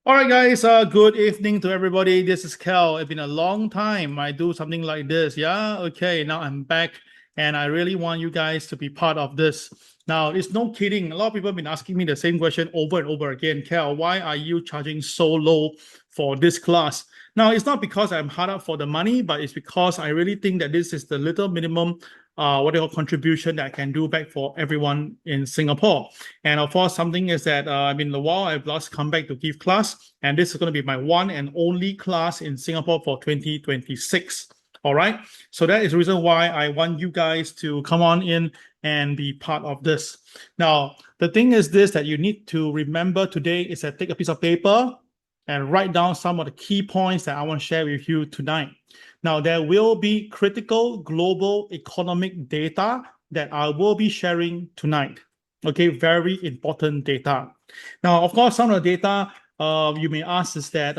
All right, guys. Good evening to everybody. This is Kel. It's been a long time. I do something like this. Yeah. Okay. Now I'm back, and I really want you guys to be part of this. Now, it's no kidding. A lot of people have been asking me the same question over and over again. Kel, why are you charging so low for this class? Now, it's not because I'm hard up for the money, but it's because I really think that this is the little minimum what they call contribution that I can do back for everyone in Singapore. And of course, something is that I've been a while, I've last come back to give class, and this is going to be my one and only class in Singapore for 2026. All right. So that is the reason why I want you guys to come on in and be part of this. Now, the thing is this that you need to remember today is that take a piece of paper and write down some of the key points that I want to share with you tonight. Now, there will be critical global economic data that I will be sharing tonight. Okay, very important data. Now, of course, some of the data you may ask is that,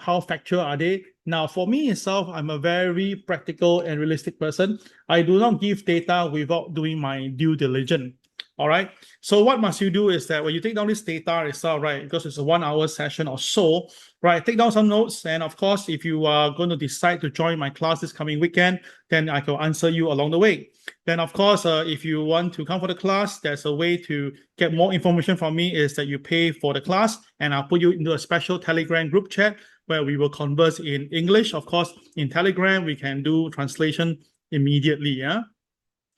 how factual are they? Now, for me itself, I'm a very practical and realistic person. I do not give data without doing my due diligence. All right. So what must you do is that when you take down this data itself, right, because it's a 1 hour session or so, right, take down some notes. And of course, if you are going to decide to join my class this coming weekend, then I can answer you along the way. Then, of course, if you want to come for the class, there's a way to get more information from me is that you pay for the class, and I'll put you into a special Telegram group chat where we will converse in English. Of course, in Telegram, we can do translation immediately. Yeah.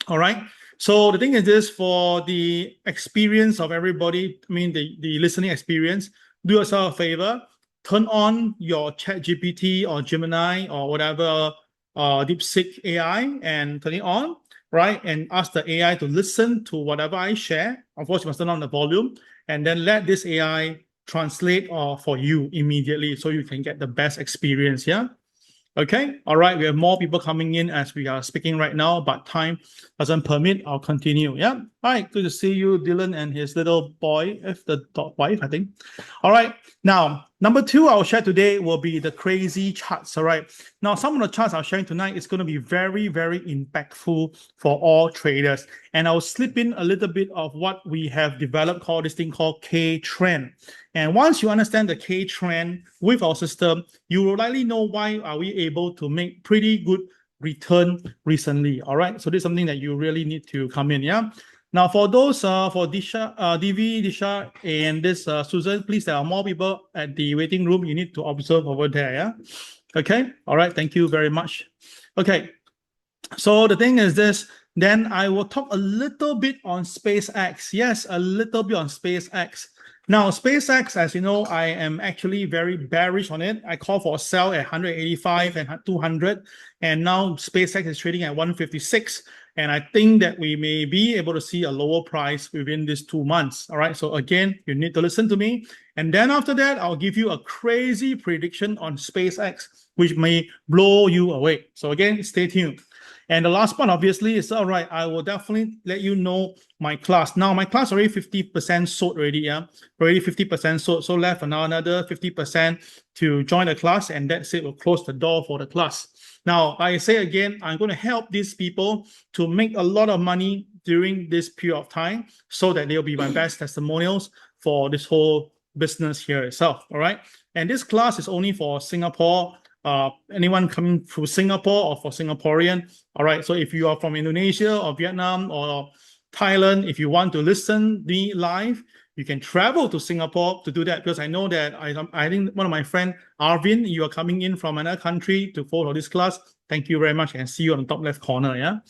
All right. So the thing is this, for the experience of everybody, I mean the listening experience, do yourself a favor, turn on your Chat GPT or Gemini or whatever DeepSeek AI and turn it on, right? And ask the AI to listen to whatever I share. Of course, you must turn on the volume and then let this AI translate for you immediately so you can get the best experience, yeah? Okay, all right, we have more people coming in as we are speaking right now, but time doesn't permit. I'll continue. Yeah, all right, good to see you, Dylan and his little boy, the dog wife, I think. All right, now, number two I'll share today will be the CRAZII charts, all right? Now, some of the charts I'm sharing tonight is going to be very, very impactful for all traders. And I'll slip in a little bit of what we have developed called this thing called K-trend. And once you understand the K-trend with our system, you will likely know why are we able to make pretty good return recently. All right. So this is something that you really need to come in. Yeah. Now for those for Disha, Divi, Disha, and this Susan, please, there are more people at the waiting room. You need to observe over there. Yeah. Okay. All right. Thank you very much. Okay. So the thing is this, then I will talk a little bit on SpaceX. Yes, a little bit on SpaceX. Now, SpaceX, as you know, I am actually very bearish on it. I call for a sell at 185 and 200, and now SpaceX is trading at 156. And I think that we may be able to see a lower price within these 2 months. All right. So again, you need to listen to me. And then after that, I'll give you a crazy prediction on SpaceX, which may blow you away. So again, stay tuned. And the last one, obviously, is all right. I will definitely let you know my class. Now, my class already 50% sold already. Yeah, already 50% sold. So left now another 50% to join the class, and that's it. We'll close the door for the class. Now, like I say again, I'm going to help these people to make a lot of money during this period of time, so that they'll be my best testimonials for this whole business here itself. All right. And this class is only for Singapore. Anyone coming through Singapore or for Singaporean. All right. So if you are from Indonesia or Vietnam or Thailand, if you want to listen me live, you can travel to Singapore to do that, because I know that I think one of my friend Arvin, you are coming in from another country to follow this class. Thank you very much, and see you on the top left corner. Yeah.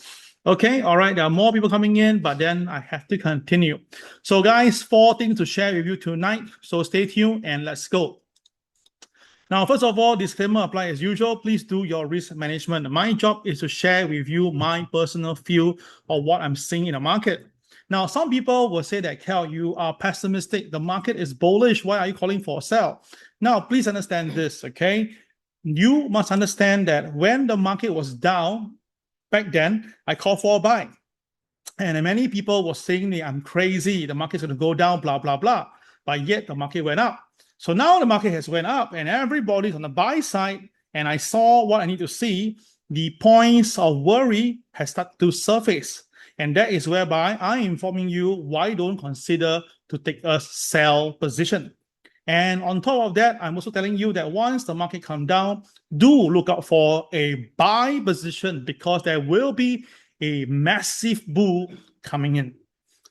Okay. All right. There are more people coming in, but then I have to continue. So guys, 4 things to share with you tonight. So stay tuned and let's go. Now, first of all, disclaimer apply as usual. Please do your risk management. My job is to share with you my personal view of what I'm seeing in the market. Now, some people will say that, Kel, you are pessimistic. The market is bullish. Why are you calling for a sell? Now, please understand this, okay? You must understand that when the market was down, back then, I called for a buy. And many people were saying that I'm crazy. The market's going to go down, blah, blah, blah. But yet the market went up. So now the market has went up and everybody's on the buy side, and I saw what I need to see. The points of worry has started to surface. And that is whereby I'm informing you why don't consider to take a sell position. And on top of that, I'm also telling you that once the market come down, do look out for a buy position because there will be a massive bull coming in.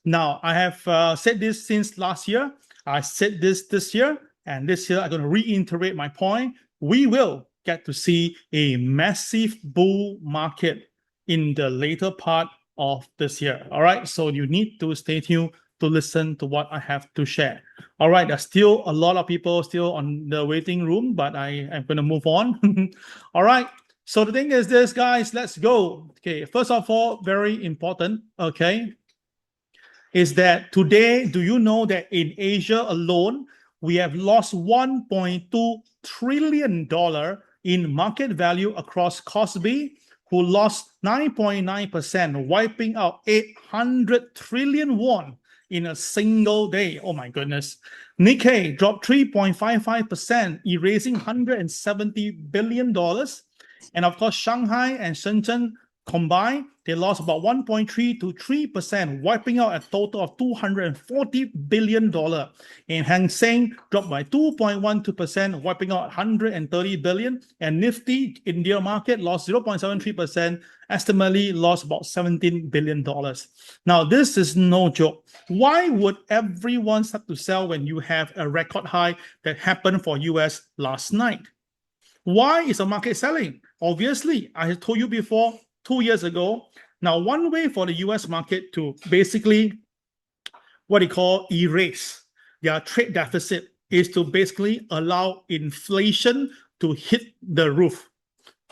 Now, I have said this since last year. I said this year, and this year I'm going to reiterate my point. We will get to see a massive bull market in the later part of this year. All right, so you need to stay tuned to listen to what I have to share. All right, there's still a lot of people still on the waiting room, but I am going to move on. All right, so the thing is this, guys, let's go. Okay, first of all, very important, okay, is that today, do you know that in Asia alone, we have lost $1.2 trillion in market value across CRAZII, who lost 9.9%, wiping out 800 trillion won in a single day. Oh my goodness. Nikkei dropped 3.55%, erasing $170 billion. And of course, Shanghai and Shenzhen combined, they lost about 1.3 to 3%, wiping out a total of $240 billion. And Hang Seng dropped by 2.12%, wiping out $130 billion. And Nifty India market lost 0.73%, estimately lost about $17 billion. Now, this is no joke. Why would everyone start to sell when you have a record high that happened for US last night? Why is the market selling? Obviously, I have told you before, 2 years ago. Now, one way for the US market to basically what they call erase their trade deficit is to basically allow inflation to hit the roof.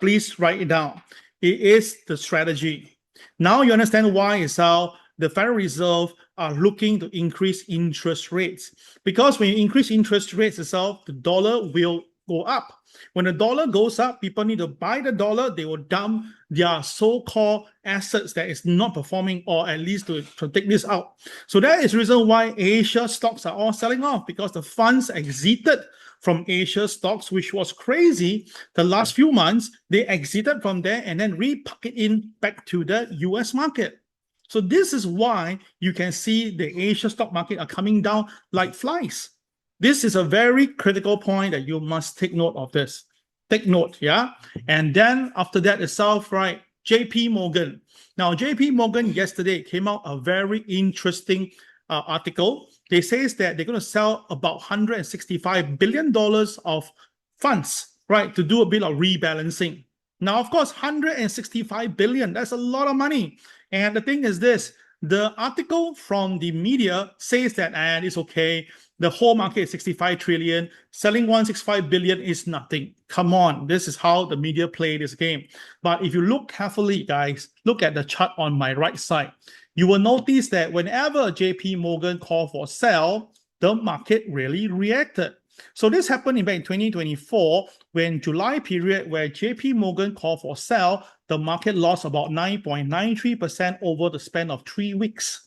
Please write it down. It is the strategy. Now you understand why is how the Federal Reserve are looking to increase interest rates. Because when you increase interest rates itself, the dollar will go up. When the dollar goes up, people need to buy the dollar. They will dump their so-called assets that is not performing, or at least to take this out. So that is the reason why Asia stocks are all selling off, because the funds exited from Asia stocks, which was crazy. The last few months, they exited from there and then repack it in back to the US market. So this is why you can see the Asia stock market are coming down like flies. This is a very critical point that you must take note of this. Take note, yeah? And then after that itself, right, JP Morgan. Now, JP Morgan yesterday came out a very interesting article. They says that they're going to sell about $165 billion of funds, right, to do a bit of rebalancing. Now, of course, $165 billion, that's a lot of money. And the thing is this, the article from the media says that, and it's okay, the whole market is 65 trillion, selling 165 billion is nothing. Come on, this is how the media play this game. But if you look carefully, guys, look at the chart on my right side. You will notice that whenever JP Morgan called for sell, the market really reacted. So this happened back in 2024, when July period where JP Morgan called for sell, the market lost about 9.93% over the span of 3 weeks.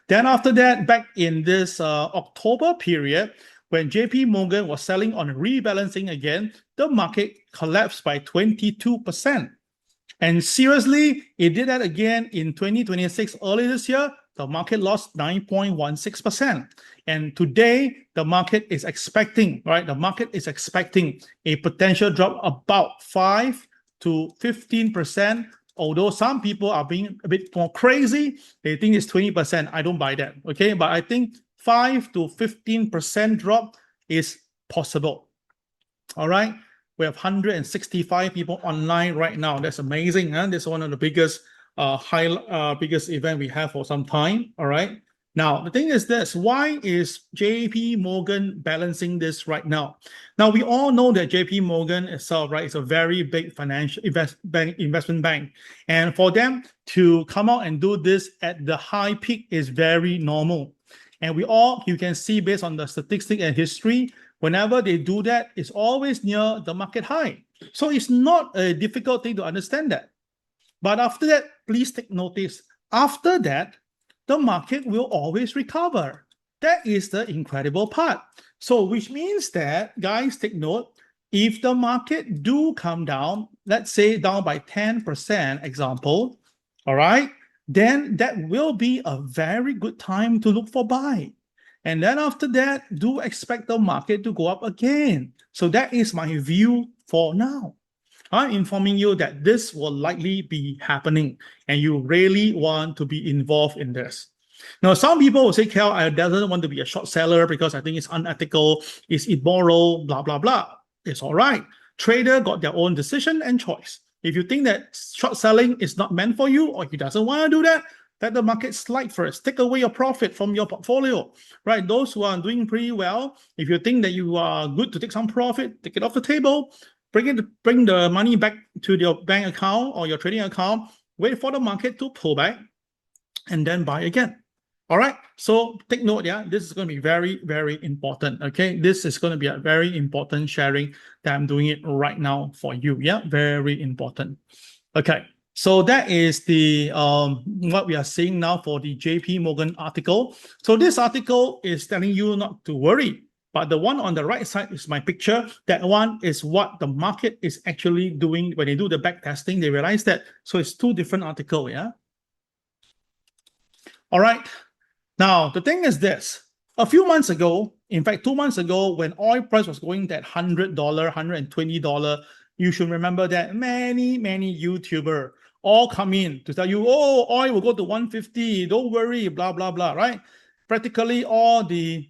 Then after that, back in this October period, when JP Morgan was selling on rebalancing again, the market collapsed by 22%. And seriously, it did that again in 2026, early this year, the market lost 9.16%. And today, the market is expecting, right? The market is expecting a potential drop about 5 to 15%. Although some people are being a bit more crazy, they think it's 20%. I don't buy that, okay? But I think 5 to 15% drop is possible. All right? We have 165 people online right now. That's amazing. Huh? That's one of the biggest biggest event we have for some time. All right? Now, the thing is this, why is JP Morgan balancing this right now? Now, we all know that JP Morgan itself, right, is a very big financial investment bank. And for them to come out and do this at the high peak is very normal. And you can see based on the statistic and history, whenever they do that, it's always near the market high. So it's not a difficult thing to understand that. But after that, please take notice. After that, the market will always recover. That is the incredible part. So which means that, guys, take note, if the market do come down, let's say down by 10%, example, all right, then that will be a very good time to look for buy. And then after that, do expect the market to go up again. So that is my view for now. I'm informing you that this will likely be happening, and you really want to be involved in this. Now, some people will say, Kel, I doesn't want to be a short seller because I think it's unethical, it's immoral, blah, blah, blah. It's all right. Trader got their own decision and choice. If you think that short selling is not meant for you, or you doesn't want to do that, let the market slide first. Take away your profit from your portfolio, right? Those who are doing pretty well, if you think that you are good to take some profit, take it off the table, bring the money back to your bank account or your trading account, wait for the market to pull back, and then buy again. All right, so take note, yeah, this is going to be very, very important, okay? This is going to be a very important sharing that I'm doing it right now for you, yeah? Very important. Okay, so that is the what we are seeing now for the JP Morgan article. So this article is telling you not to worry, but the one on the right side is my picture. That one is what the market is actually doing when they do the back testing. They realize that, so it's two different articles, yeah? All right. Now, the thing is this. A few months ago, in fact, 2 months ago, when oil price was going that $100, $120, you should remember that many YouTubers all come in to tell you, oh, oil will go to 150, don't worry, blah, blah, blah, right? Practically all the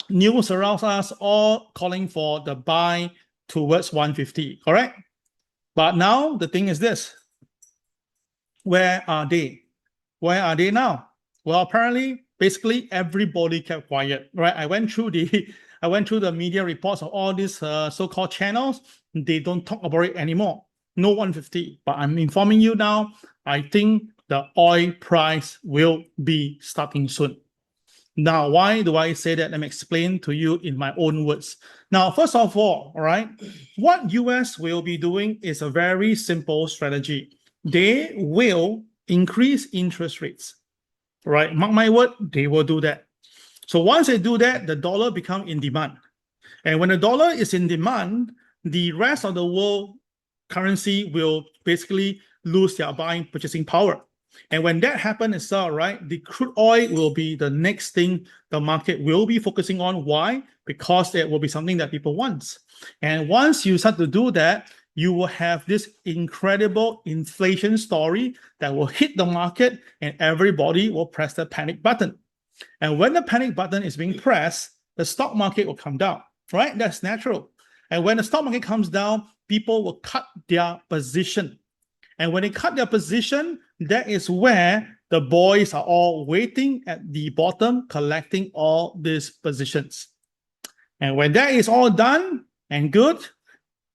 news around us all calling for the buy towards 150, correct? But now the thing is this. Where are they? Where are they now? Well, apparently, basically everybody kept quiet, right? I went through the media reports of all these so-called channels. They don't talk about it anymore. No 150. But I'm informing you now, I think the oil price will be starting soon. Now, why do I say that? Let me explain to you in my own words. Now, first of all right, what US will be doing is a very simple strategy. They will increase interest rates. Right, mark my word, they will do that. So once they do that, the dollar becomes in demand. And when the dollar is in demand, the rest of the world currency will basically lose their purchasing power. And when that happens itself, right, the crude oil will be the next thing the market will be focusing on. Why? Because it will be something that people want. And once you start to do that, you will have this incredible inflation story that will hit the market, and everybody will press the panic button. And when the panic button is being pressed, the stock market will come down, right? That's natural. And when the stock market comes down, people will cut their position. And when they cut their position, that is where the boys are all waiting at the bottom, collecting all these positions. And when that is all done and good,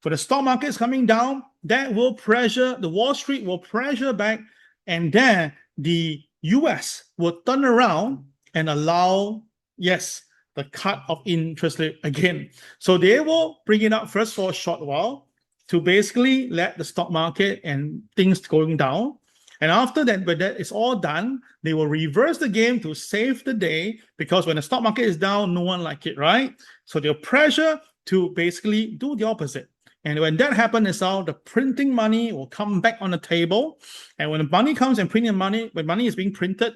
for the stock market is coming down, that will pressure, the Wall Street will pressure back, and then the US will turn around and allow, yes, the cut of interest rate again. So they will bring it up first for a short while to basically let the stock market and things going down. And after that, when that is all done, they will reverse the game to save the day, because when the stock market is down, no one like it, right? So they'll pressure to basically do the opposite. And when that happens, the printing money will come back on the table. And when the money comes and printing money, when money is being printed,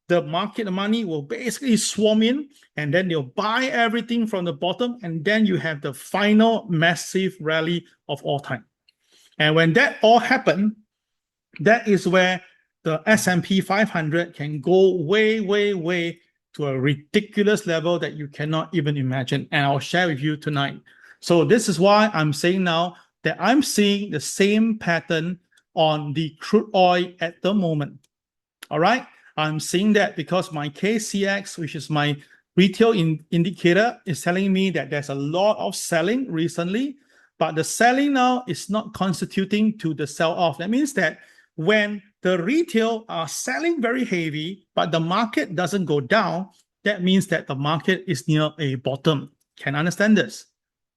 the market money will basically swarm in, and then they'll buy everything from the bottom. And then you have the final massive rally of all time. And when that all happens, that is where the S&P 500 can go way to a ridiculous level that you cannot even imagine. And I'll share with you tonight. So this is why I'm saying now that I'm seeing the same pattern on the crude oil at the moment. All right. I'm seeing that because my KCX, which is my retail indicator, is telling me that there's a lot of selling recently, but the selling now is not constituting to the sell-off. That means that when the retail are selling very heavy, but the market doesn't go down, that means that the market is near a bottom. Can you understand this?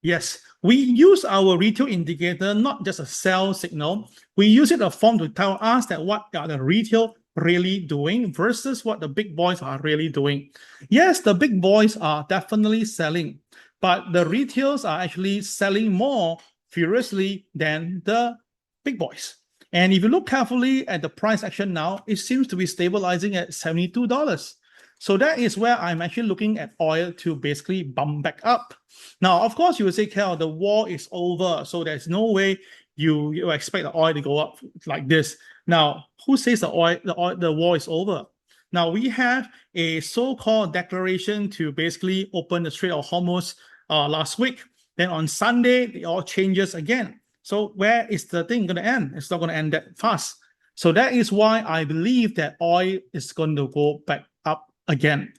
Yes, we use our retail indicator not just a sell signal. We use it as a form to tell us that what are the retail really doing versus what the big boys are really doing. Yes, the big boys are definitely selling, but the retails are actually selling more furiously than the big boys. And if you look carefully at the price action now, it seems to be stabilizing at $72. So that is where I'm actually looking at oil to basically bump back up. Now, of course, you will say, Cal, the war is over, so there's no way you expect the oil to go up like this. Now, who says the war is over? Now, we have a so-called declaration to basically open the Strait of Hormuz last week. Then on Sunday, it all changes again. So where is the thing going to end? It's not going to end that fast. So that is why I believe that oil is going to go back up again.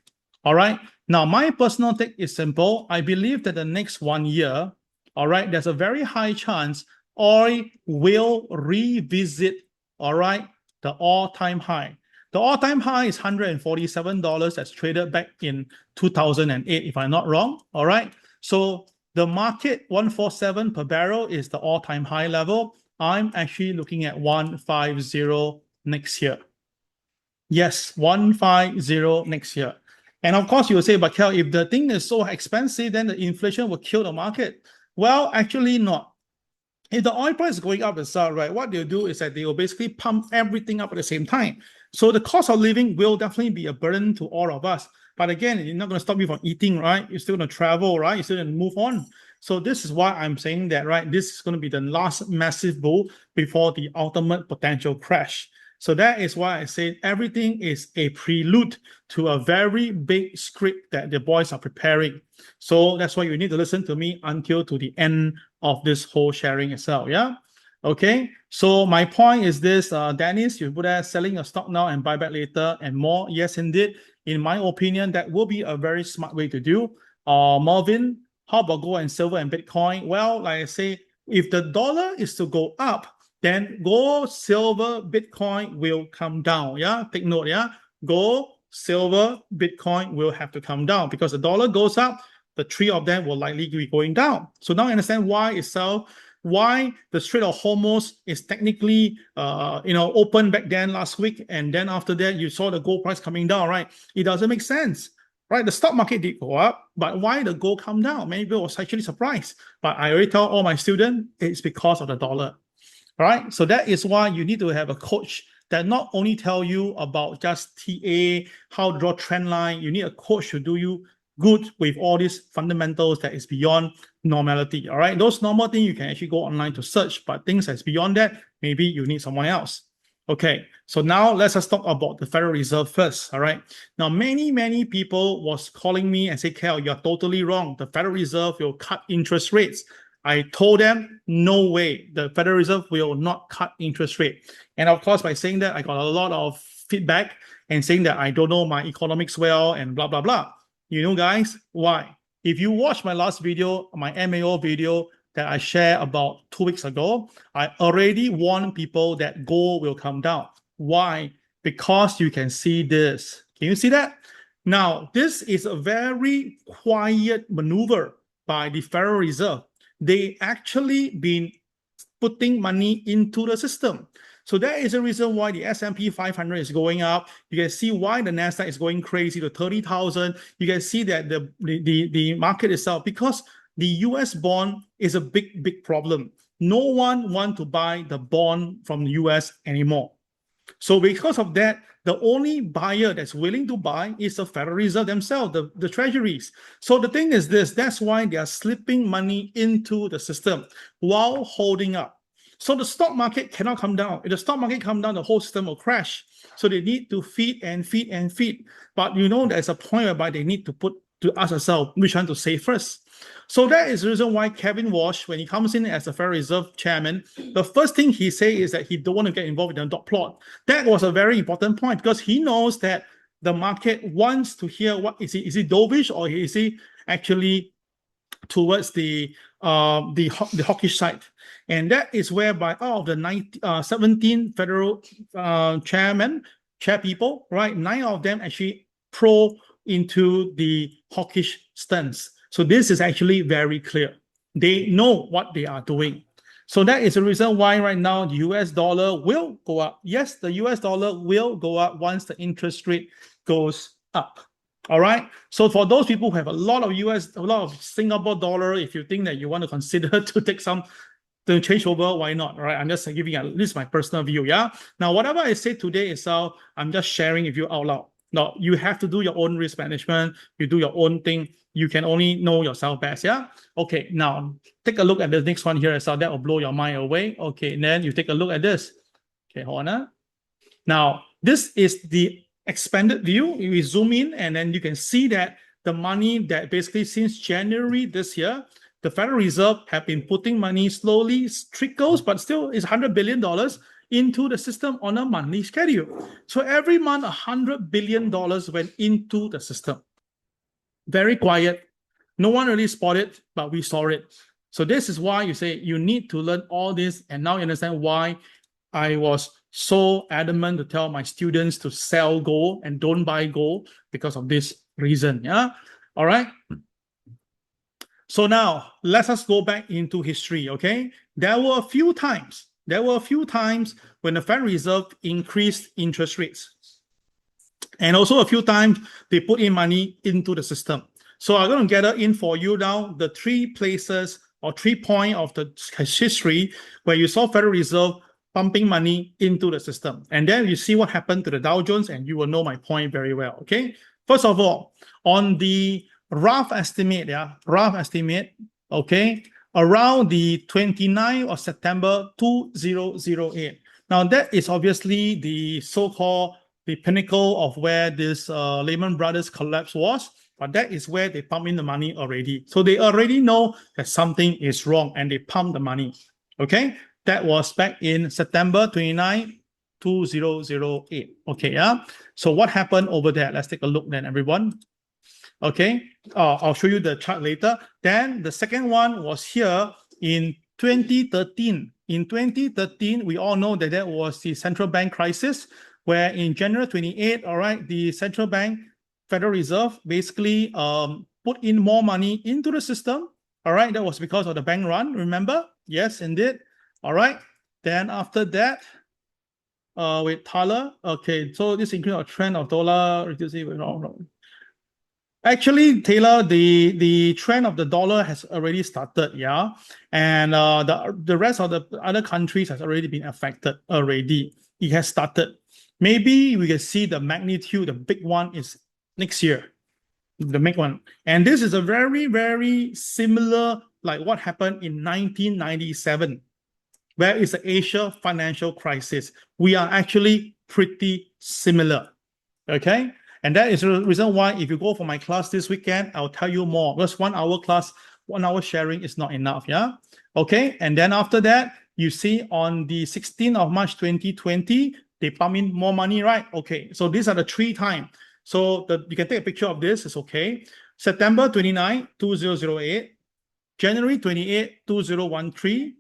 All right. Now, my personal take is simple. I believe that the next 1 year, all right, there's a very high chance oil will revisit, all right, the all-time high. The all-time high is $147 that's traded back in 2008, if I'm not wrong. All right. So the market 147 per barrel is the all-time high level. I'm actually looking at 150 next year. Yes, 150 next year. And of course, you will say, but Kel, if the thing is so expensive, then the inflation will kill the market. Well, actually not. If the oil price is going up itself, right, what they'll do is that they will basically pump everything up at the same time. So the cost of living will definitely be a burden to all of us. But again, it's not going to stop you from eating, right? You're still going to travel, right? You're still going to move on. So this is why I'm saying that, right? This is going to be the last massive bull before the ultimate potential crash. So that is why I say everything is a prelude to a very big script that the boys are preparing. So that's why you need to listen to me until to the end of this whole sharing itself. Yeah. Okay. So my point is this, Dennis, you put that selling your stock now and buy back later and more. Yes, indeed. In my opinion, that will be a very smart way to do. Marvin, how about gold and silver and Bitcoin? Well, like I say, if the dollar is to go up, then gold, silver, Bitcoin will come down. Yeah, take note. Yeah, gold, silver, Bitcoin will have to come down because the dollar goes up, the three of them will likely be going down. So now I understand why itself, why the Strait of Hormuz is technically, open back then last week, and then after that you saw the gold price coming down. Right? It doesn't make sense. Right, the stock market did go up, but why the gold come down? Many people was actually surprised. But I already tell all my students it's because of the dollar. Right, so that is why you need to have a coach that not only tell you about just TA, how to draw trend line. You need a coach to do you good with all these fundamentals that is beyond normality. All right, those normal things you can actually go online to search, but things that's beyond that, maybe you need someone else. Okay, so now let's just talk about the Federal Reserve first. All right, now many people was calling me and say, Kel, you're totally wrong. The Federal Reserve will cut interest rates. I told them, no way, the Federal Reserve will not cut interest rate. And of course, by saying that, I got a lot of feedback and saying that I don't know my economics well and blah, blah, blah. You know, guys, why? If you watch my last video, my MAO video that I shared about 2 weeks ago, I already warned people that gold will come down. Why? Because you can see this. Can you see that? Now, this is a very quiet maneuver by the Federal Reserve. They actually been putting money into the system. So that is the reason why the S&P 500 is going up. You can see why the Nasdaq is going crazy to 30,000. You can see that the market itself, because the US bond is a big problem. No one wants to buy the bond from the US anymore. So because of that, the only buyer that's willing to buy is the Federal Reserve themselves, the treasuries. So the thing is this, that's why they are slipping money into the system while holding up. So the stock market cannot come down. If the stock market come down, the whole system will crash. So they need to feed and feed and feed. But you know, there's a point whereby they need to put to ask ourselves which one to save first. So that is the reason why Kevin Walsh, when he comes in as the Federal Reserve chairman, the first thing he says is that he don't want to get involved in the dot plot. That was a very important point because he knows that the market wants to hear what is he dovish or is he actually towards the hawkish side. And that is whereby out of the 17 federal chair people, right, 9 of them actually pro into the hawkish stance. So this is actually very clear. They know what they are doing. So that is the reason why right now the US dollar will go up. Yes, the US dollar will go up once the interest rate goes up. All right. So for those people who have a lot of Singapore dollar, if you think that you want to consider to take some to change over, why not? All right. I'm just giving at least my personal view. Yeah. Now, whatever I say today is I'm just sharing with you out loud. No, you have to do your own risk management. You do your own thing. You can only know yourself best. Yeah. Okay. Now take a look at the next one here as well. That will blow your mind away. Okay. And then you take a look at this. Okay. Hold on. Now this is the expanded view. We zoom in and then you can see that the money that basically since January this year, the Federal Reserve have been putting money slowly, trickles, but still is $100 billion into the system on a monthly schedule. So every month, $100 billion went into the system. Very quiet. No one really spotted, but we saw it. So this is why you say you need to learn all this. And now you understand why I was so adamant to tell my students to sell gold and don't buy gold because of this reason. Yeah. All right. So now let us go back into history. Okay. There were a few times when the Federal Reserve increased interest rates. And also a few times they put in money into the system. So I'm going to gather in for you now the 3 places or 3 points of the history where you saw Federal Reserve pumping money into the system. And then you see what happened to the Dow Jones and you will know my point very well. Okay. First of all, on the rough estimate, okay, around the 29th of September 2008. Now that is obviously the so-called the pinnacle of where this Lehman Brothers collapse was, but that is where they pump in the money already. So they already know that something is wrong and they pump the money. Okay, that was back in September 29, 2008. Okay, yeah. So what happened over there? Let's take a look then, everyone. Okay, I'll show you the chart later. Then the second one was here in 2013. In 2013, we all know that that was the central bank crisis, where in January 28, all right, the central bank, Federal Reserve, basically put in more money into the system. All right, that was because of the bank run, remember? Yes, indeed. All right, then after that, with Thaler, okay, so this includes a trend of dollar, actually, Taylor, the trend of the dollar has already started, yeah, and the rest of the other countries has already been affected already. It has started. Maybe we can see the magnitude. The big one is next year, the big one, and this is a very, very similar like what happened in 1997, where is the Asia financial crisis. We are actually pretty similar, okay. And that is the reason why if you go for my class this weekend, I'll tell you more. Because 1 hour class, 1 hour sharing is not enough, yeah? Okay, and then after that, you see on the 16th of March 2020, they pump in more money, right? Okay, so these are the 3 times. So you can take a picture of this, it's okay. September 29, 2008, January 28, 2013,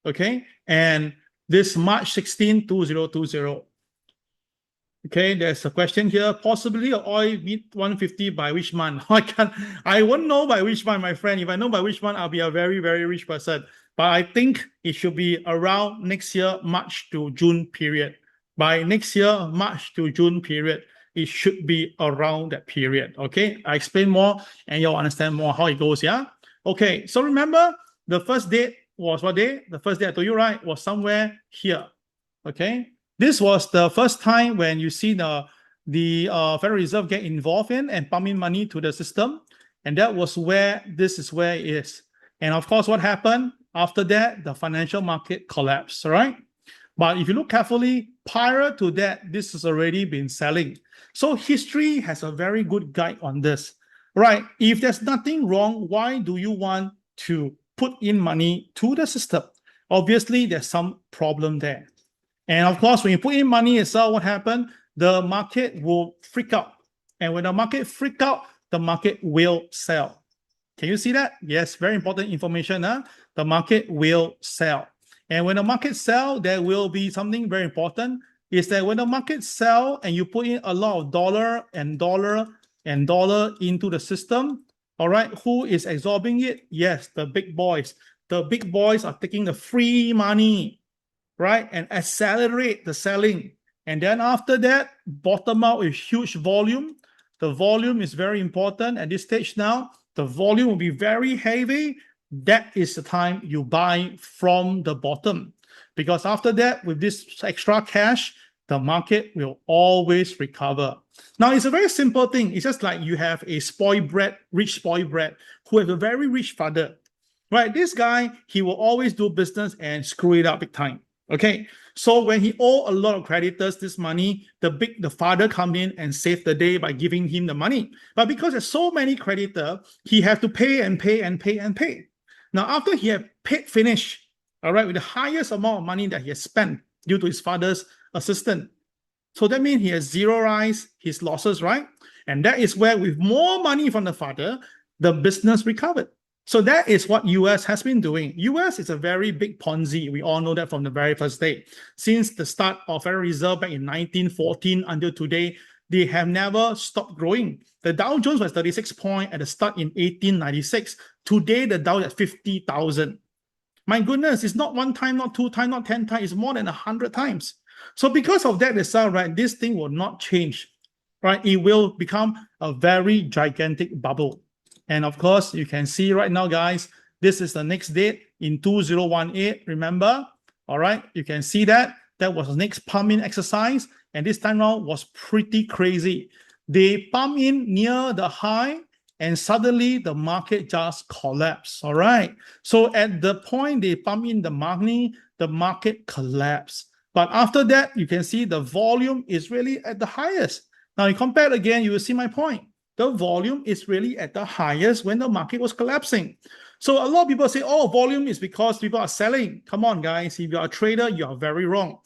okay? And this March 16, 2020. Okay, there's a question here. Possibly oil meet 150 by which month? I won't know by which month, my friend. If I know by which month, I'll be a very, very rich person. But I think it should be around next year, March to June period. By next year, March to June period, it should be around that period. Okay, I explain more and you'll understand more how it goes, yeah? Okay, so remember the first date was what day? The first day I told you, right, was somewhere here. Okay. This was the first time when you see the Federal Reserve get involved in and pump in money to the system. And that was where, this is where it is. And of course, what happened? After that, the financial market collapsed, right? But if you look carefully, prior to that, this has already been selling. So history has a very good guide on this, right? If there's nothing wrong, why do you want to put in money to the system? Obviously, there's some problem there. And of course, when you put in money itself, what happened? The market will freak out. And when the market freak out, the market will sell. Can you see that? Yes, very important information. Huh? The market will sell. And when the market sell, there will be something very important, is that when the market sell and you put in a lot of dollar into the system, all right, who is absorbing it? Yes, the big boys. The big boys are taking the free money, right, and accelerate the selling. And then after that, bottom out with huge volume. The volume is very important at this stage now. The volume will be very heavy. That is the time you buy from the bottom. Because after that, with this extra cash, the market will always recover. Now, it's a very simple thing. It's just like you have a rich spoiled brat, who has a very rich father, right? This guy, he will always do business and screw it up big time, okay? So when he owe a lot of creditors this money, the father come in and save the day by giving him the money. But because there's so many creditors, he have to pay and pay and pay and pay. Now, after he have paid finish, all right, with the highest amount of money that he has spent due to his father's assistant. So that means he has zeroized his losses, right? And that is where, with more money from the father, the business recovered. So that is what US has been doing. US is a very big Ponzi. We all know that from the very first day. Since the start of Federal Reserve back in 1914 until today, they have never stopped growing. The Dow Jones was 36 points at the start in 1896. Today, the Dow is at 50,000. My goodness, it's not one time, not two times, not 10 times, it's more than 100 times. So because of that itself, right, this thing will not change, right? It will become a very gigantic bubble. And of course, you can see right now, guys, this is the next date in 2018, remember? All right, you can see that. That was the next pump-in exercise. And this time around was pretty crazy. They pump in near the high, and suddenly the market just collapsed, all right? So at the point they pump in the market collapsed. But after that, you can see the volume is really at the highest. Now, you compare it again, you will see my point. The volume is really at the highest when the market was collapsing. So a lot of people say, oh, volume is because people are selling. Come on, guys. If you're a trader, you are very wrong.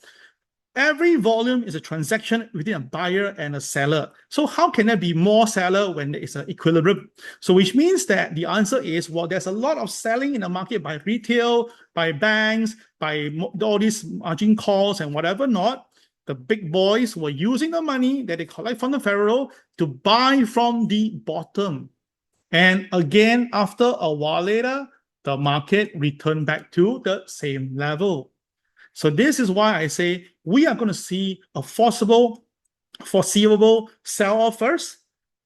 Every volume is a transaction between a buyer and a seller. So how can there be more seller when there is an equilibrium? So which means that the answer is, well, there's a lot of selling in the market by retail, by banks, by all these margin calls and whatever not. The big boys were using the money that they collect from the Federal to buy from the bottom. And again, after a while later, the market returned back to the same level. So this is why I say we are going to see a foreseeable sell-off first.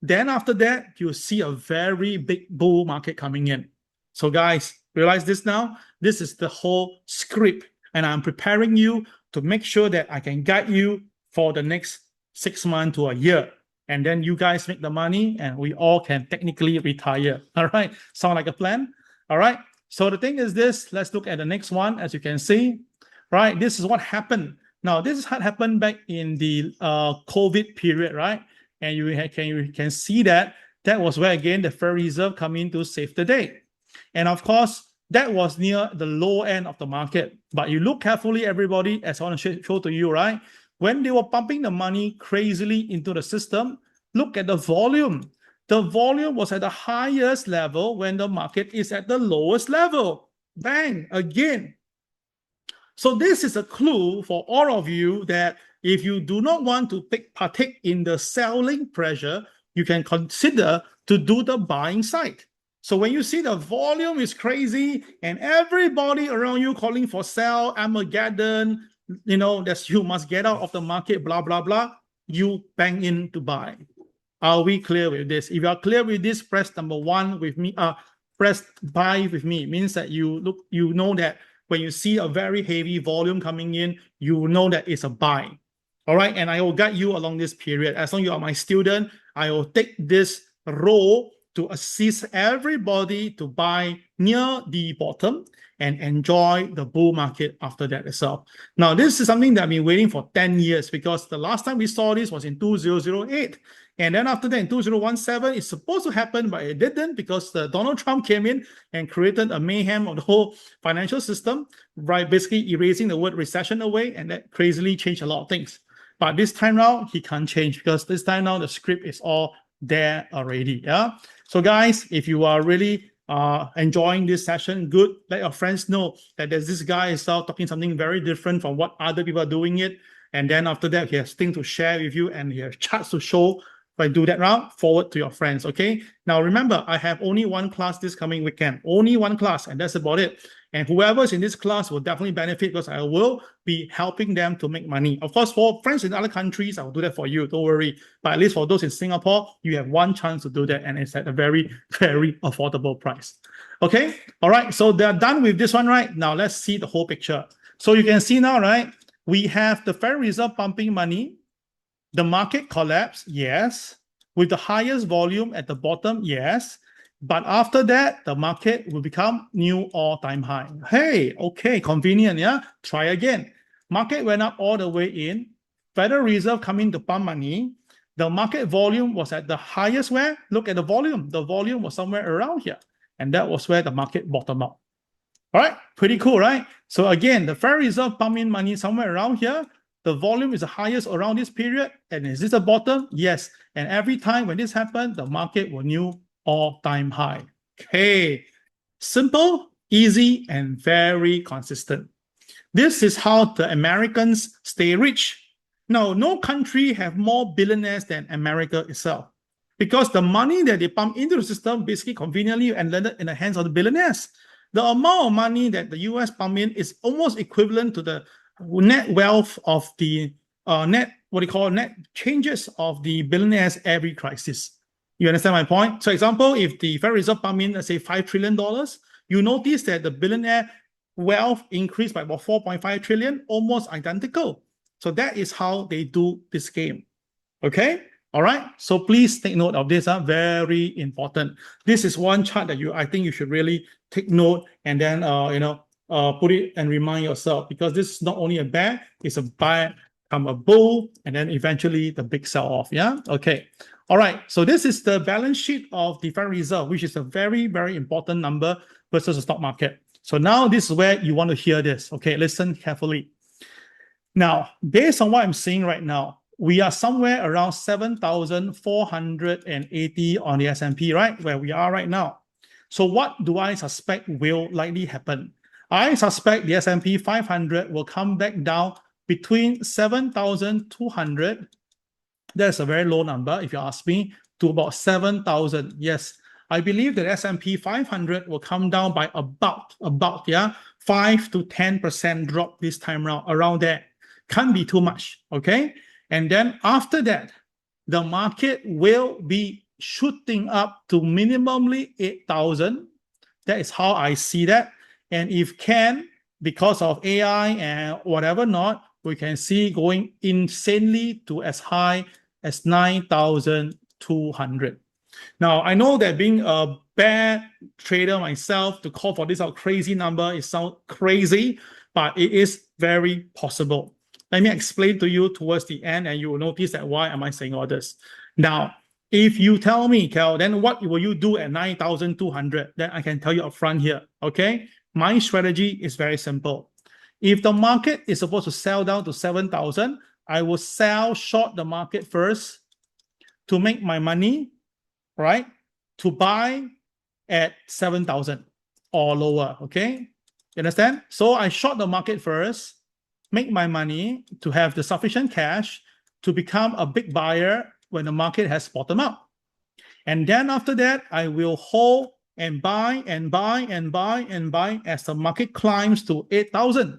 Then after that, you'll see a very big bull market coming in. So guys, realize this now. This is the whole script. And I'm preparing you to make sure that I can guide you for the next 6 months to a year. And then you guys make the money and we all can technically retire. All right. Sound like a plan? All right. So the thing is this, let's look at the next one. As you can see, right, this is what happened. Now, this is what happened back in the COVID period, right? And you can see that was where, again, the Federal Reserve come in to save the day. And of course, that was near the low end of the market. But you look carefully, everybody, as I want to show to you, right? When they were pumping the money crazily into the system, look at the volume. The volume was at the highest level when the market is at the lowest level. Bang, again. So this is a clue for all of you that if you do not want to partake in the selling pressure, you can consider to do the buying side. So when you see the volume is crazy and everybody around you calling for sell, Armageddon, you know, that you must get out of the market, blah, blah, blah, you bang in to buy. Are we clear with this? If you are clear with this, press number 1 with me, press buy with me. It means that you know that when you see a very heavy volume coming in, you know that it's a buy. All right, and I will guide you along this period. As long as you are my student, I will take this role to assist everybody to buy near the bottom and enjoy the bull market after that itself. Now, this is something that I've been waiting for 10 years because the last time we saw this was in 2008. And then after that, in 2017, it's supposed to happen, but it didn't because Donald Trump came in and created a mayhem of the whole financial system, right? Basically erasing the word recession away, and that crazily changed a lot of things. But this time now, he can't change because this time now the script is all there already. Yeah. So guys, if you are really enjoying this session, good. Let your friends know that there's this guy is talking something very different from what other people are doing it. And then after that, he has things to share with you and he has charts to show. If I do that round, forward to your friends, okay? Now, remember, I have only one class this coming weekend. Only one class, and that's about it. And whoever's in this class will definitely benefit because I will be helping them to make money. Of course, for friends in other countries, I will do that for you. Don't worry. But at least for those in Singapore, you have one chance to do that, and it's at a very, very affordable price. Okay? All right, so they're done with this one, right? Now, let's see the whole picture. So you can see now, right? We have the Federal Reserve pumping money. The market collapse, yes. With the highest volume at the bottom, yes. But after that, the market will become new all-time high. Hey, okay, convenient, yeah? Try again. Market went up all the way in. Federal Reserve coming to pump money. The market volume was at the highest where? Look at the volume. The volume was somewhere around here. And that was where the market bottomed out. All right, pretty cool, right? So again, the Federal Reserve pump in money somewhere around here. The volume is the highest around this period. And is this the bottom? Yes. And every time when this happened, the market will new all-time high. Okay, simple, easy, and very consistent. This is how the Americans stay rich. Now, no country have more billionaires than America itself, because the money that they pump into the system basically conveniently and landed in the hands of the billionaires. The amount of money that the US pump in is almost equivalent to the net wealth of the net changes of the billionaires every crisis. You understand my point? So example, if the Federal Reserve pump in, let's say $5 trillion, you notice that the billionaire wealth increased by about 4.5 trillion, almost identical. So that is how they do this game. Okay? All right. So please take note of this. Very important. This is one chart that I think you should really take note and then put it and remind yourself, because this is not only a bear, it's a buy, come a bull, and then eventually the big sell off. Yeah. Okay. All right. So this is the balance sheet of the Federal Reserve, which is a very, very important number versus the stock market. So now this is where you want to hear this. Okay. Listen carefully. Now, based on what I'm seeing right now, we are somewhere around 7,480 on the S&P, right? Where we are right now. So what do I suspect will likely happen? I suspect the S&P 500 will come back down between 7,200. That's a very low number, if you ask me, to about 7,000. Yes, I believe that S&P 500 will come down by about 5 to 10% drop this time around there. Can't be too much, okay? And then after that, the market will be shooting up to minimally 8,000. That is how I see that. And if can, because of AI and whatever not, we can see going insanely to as high as 9,200. Now, I know that being a bear trader myself, to call for this crazy number, it sounds crazy, but it is very possible. Let me explain to you towards the end, and you will notice that why am I saying all this. Now, if you tell me, Cal, then what will you do at 9,200? Then I can tell you up front here, okay? My strategy is very simple. If the market is supposed to sell down to 7,000, I will sell short the market first to make my money, right? To buy at 7,000 or lower, okay? You understand? So I short the market first, make my money to have the sufficient cash to become a big buyer when the market has bottomed out. And then after that, I will hold and buy and buy and buy and buy as the market climbs to 8,000.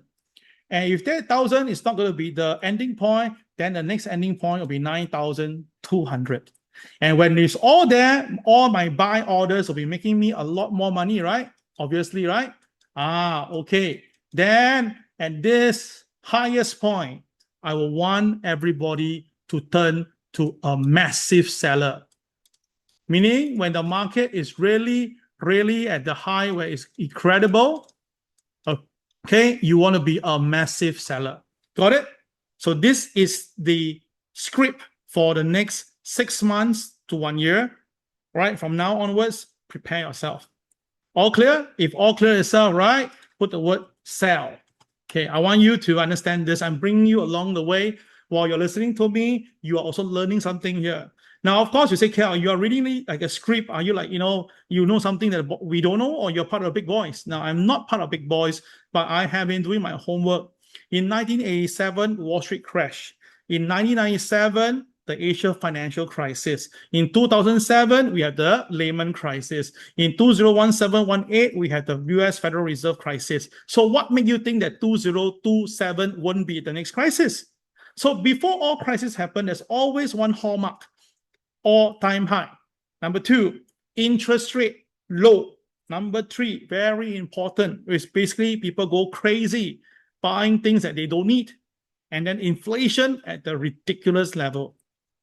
And if 8,000 is not going to be the ending point, then the next ending point will be 9,200. And when it's all there, all my buy orders will be making me a lot more money, right? Obviously, right? Okay. Then at this highest point, I will want everybody to turn to a massive seller. Meaning when the market is really, really at the high where it's incredible, okay, you want to be a massive seller. Got it? So this is the script for the next 6 months to 1 year, right? From now onwards, prepare yourself. All clear? If all clear yourself, right? Put the word sell. Okay, I want you to understand this. I'm bringing you along the way. While you're listening to me, you are also learning something here. Now, of course, you say, Kel, you are reading like a script. Are you like, you know something that we don't know, or you're part of Big Boys? Now, I'm not part of Big Boys, but I have been doing my homework. In 1987, Wall Street crash. In 1997, the Asia financial crisis. In 2007, we had the Lehman crisis. In 2017-18, we had the US Federal Reserve crisis. So what made you think that 2027 wouldn't be the next crisis? So before all crises happen, there's always one hallmark: all-time high. Number 2, interest rate low. Number 3, very important, is basically people go crazy buying things that they don't need. and then inflation at the ridiculous level.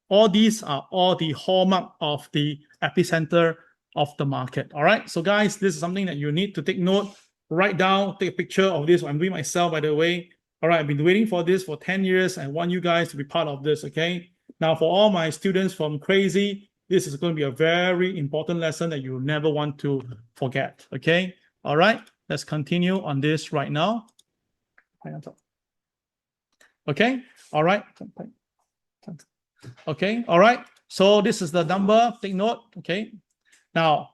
All these are all the hallmark of the epicenter of the market. All right. So guys, this is something that you need to take note, write down, take a picture of this. I'm doing myself, by the way. All right. I've been waiting for this for 10 years. I want you guys to be part of this. Okay. Now, for all my students from CRAZII, this is going to be a very important lesson that you never want to forget. Okay. All right. Let's continue on this right now. Okay. All right. Okay. All right. So this is the number. Take note. Okay. Now,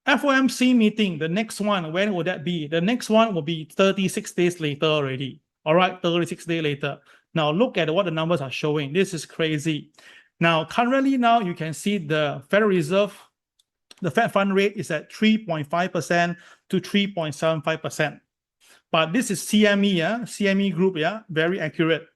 FOMC meeting, the next one, when will that be? The next one will be 36 days later already. All right, 36 days later. Now, look at what the numbers are showing. This is crazy. Now, currently now, you can see the Federal Reserve, the Fed fund rate is at 3.5% to 3.75%. But this is CME, yeah, CME group, yeah, very accurate.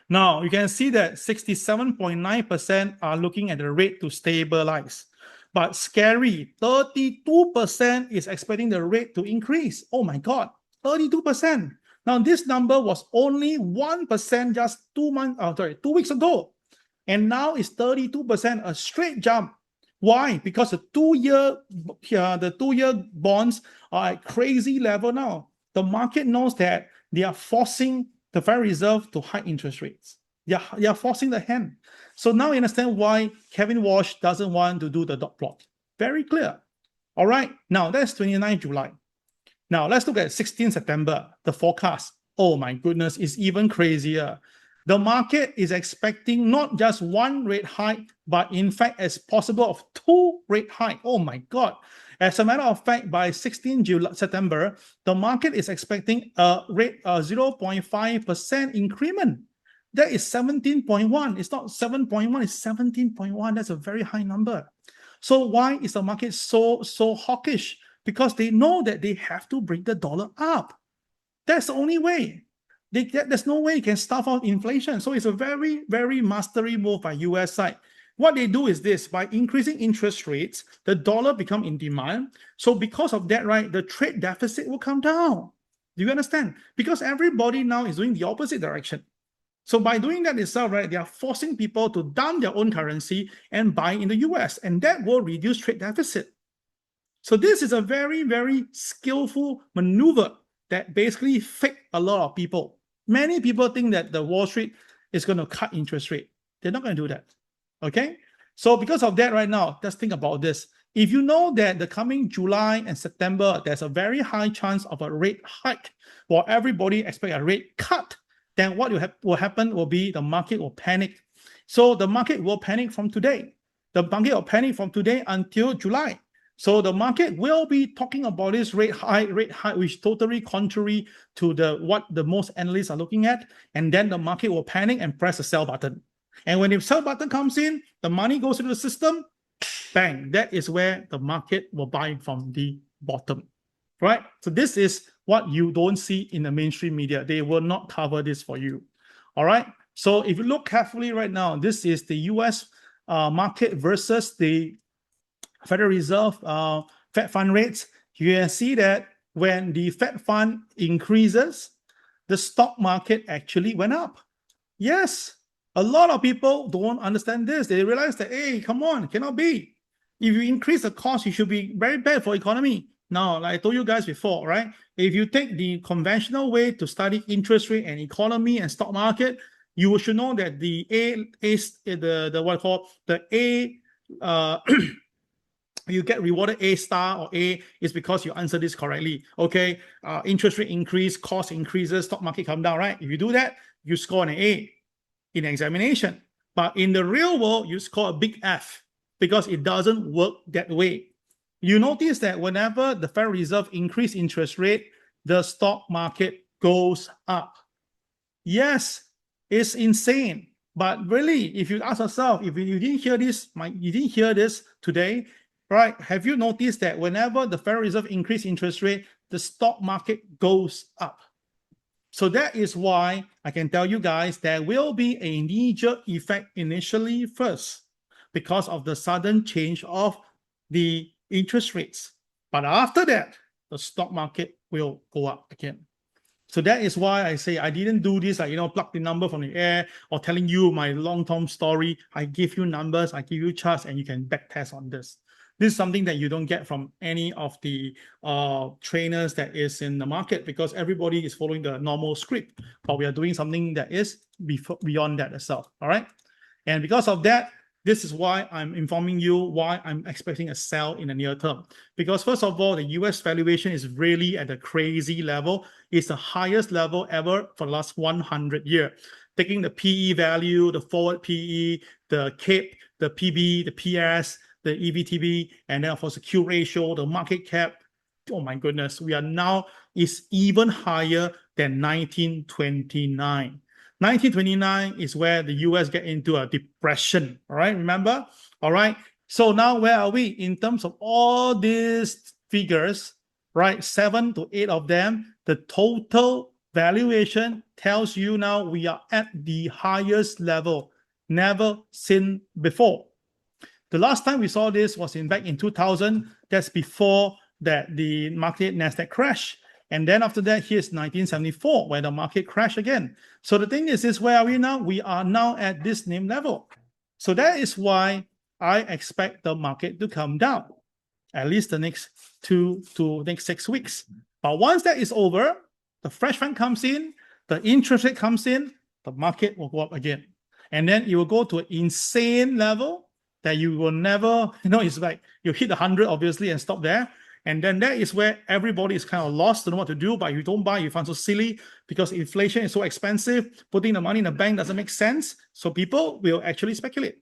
Now, you can see that 67.9% are looking at the rate to stabilize. But scary, 32% is expecting the rate to increase. Oh my God, 32%. Now, this number was only 1% just 2 weeks ago. And now it's 32%, a straight jump. Why? Because the two-year bonds are at crazy level now. The market knows that they are forcing the Federal Reserve to hike interest rates. They are forcing the hand. So now you understand why Kevin Walsh doesn't want to do the dot plot. Very clear. All right. Now that's 29 July. Now let's look at 16 September, the forecast. Oh my goodness, it's even crazier. The market is expecting not just one rate hike, but in fact, as possible of 2 rate hikes. Oh my God. As a matter of fact, by 16 September, the market is expecting a rate 0.5% increment. That is 17.1. It's not 7.1, it's 17.1. That's a very high number. So why is the market so hawkish? Because they know that they have to bring the dollar up. That's the only way. There's no way you can stuff out inflation. So it's a very, very mastery move by US side. What they do is this: by increasing interest rates, the dollar become in demand. So because of that, right, the trade deficit will come down. Do you understand? Because everybody now is doing the opposite direction. So by doing that itself, right, they are forcing people to dump their own currency and buy in the US, and that will reduce trade deficit. So this is a very, very skillful maneuver that basically faked a lot of people. Many people think that the Wall Street is going to cut interest rate. They're not going to do that. Okay? So because of that right now, just think about this. If you know that the coming July and September, there's a very high chance of a rate hike, while everybody expect a rate cut, then what will happen will be the market will panic. So the market will panic from today. The market will panic from today until July. So the market will be talking about this rate high, which is totally contrary to what the most analysts are looking at. And then the market will panic and press the sell button. And when the sell button comes in, the money goes into the system, bang, that is where the market will buy from the bottom, right? So this is what you don't see in the mainstream media. They will not cover this for you, all right? So if you look carefully right now, this is the US market versus the Federal Reserve Fed fund rates. You can see that when the Fed fund increases, the stock market actually went up. Yes, a lot of people don't understand this. They realize that, hey, come on, cannot be. If you increase the cost, it should be very bad for economy. Now, like I told you guys before, right? If you take the conventional way to study interest rate and economy and stock market, you should know that you get rewarded A star or A is because you answer this correctly. Okay, interest rate increase, cost increases, stock market come down, right? If you do that, you score an A in the examination. But in the real world, you score a big F because it doesn't work that way. You notice that whenever the Federal Reserve increase interest rate, the stock market goes up. Yes, it's insane. But really, if you ask yourself, if you didn't hear this today, right? Have you noticed that whenever the Federal Reserve increase interest rate, the stock market goes up? So that is why I can tell you guys there will be a knee-jerk effect initially first because of the sudden change of the interest rates. But after that, the stock market will go up again. So that is why I say I didn't do this, like, pluck the number from the air or telling you my long-term story. I give you numbers, I give you charts, and you can backtest on this. This is something that you don't get from any of the trainers that is in the market, because everybody is following the normal script, but we are doing something that is beyond that itself. All right. And because of that, this is why I'm informing you why I'm expecting a sell in the near term. Because first of all, the US valuation is really at a crazy level. It's the highest level ever for the last 100 years. Taking the PE value, the forward PE, the CAPE, the PB, the PS, the EVTB, and then of course the Q ratio, the market cap. Oh my goodness, we are now is even higher than 1929. 1929 is where the US get into a depression. All right, remember? All right. So now where are we in terms of all these figures, right? 7 to 8 of them, the total valuation tells you now we are at the highest level never seen before. The last time we saw this was back in 2000. That's before that the market Nasdaq crashed. And then after that, here's 1974, where the market crashed again. So the thing is where are we now? We are now at this name level. So that is why I expect the market to come down, at least the next 2 to next 6 weeks. But once that is over, the fresh fund comes in, the interest rate comes in, the market will go up again. And then it will go to an insane level that you will never, it's like you hit 100, obviously, and stop there. And then that is where everybody is kind of lost, don't know what to do, but you don't buy, you find so silly because inflation is so expensive. Putting the money in the bank doesn't make sense. So people will actually speculate.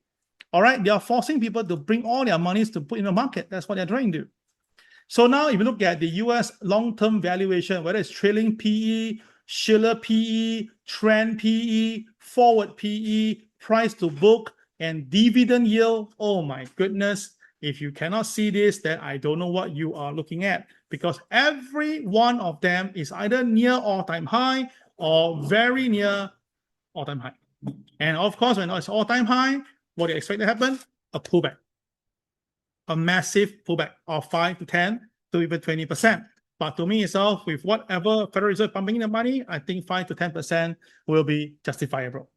All right, they are forcing people to bring all their monies to put in the market. That's what they're trying to do. So now if you look at the US long-term valuation, whether it's trailing PE, Schiller PE, trend PE, forward PE, price to book, and dividend yield, oh my goodness. If you cannot see this, then I don't know what you are looking at, because every one of them is either near all-time high or very near all-time high. And of course, when it's all-time high, what do you expect to happen? A pullback. A massive pullback of 5 to 10 to even 20%. But to me itself, with whatever Federal Reserve pumping in the money, I think 5 to 10% will be justifiable.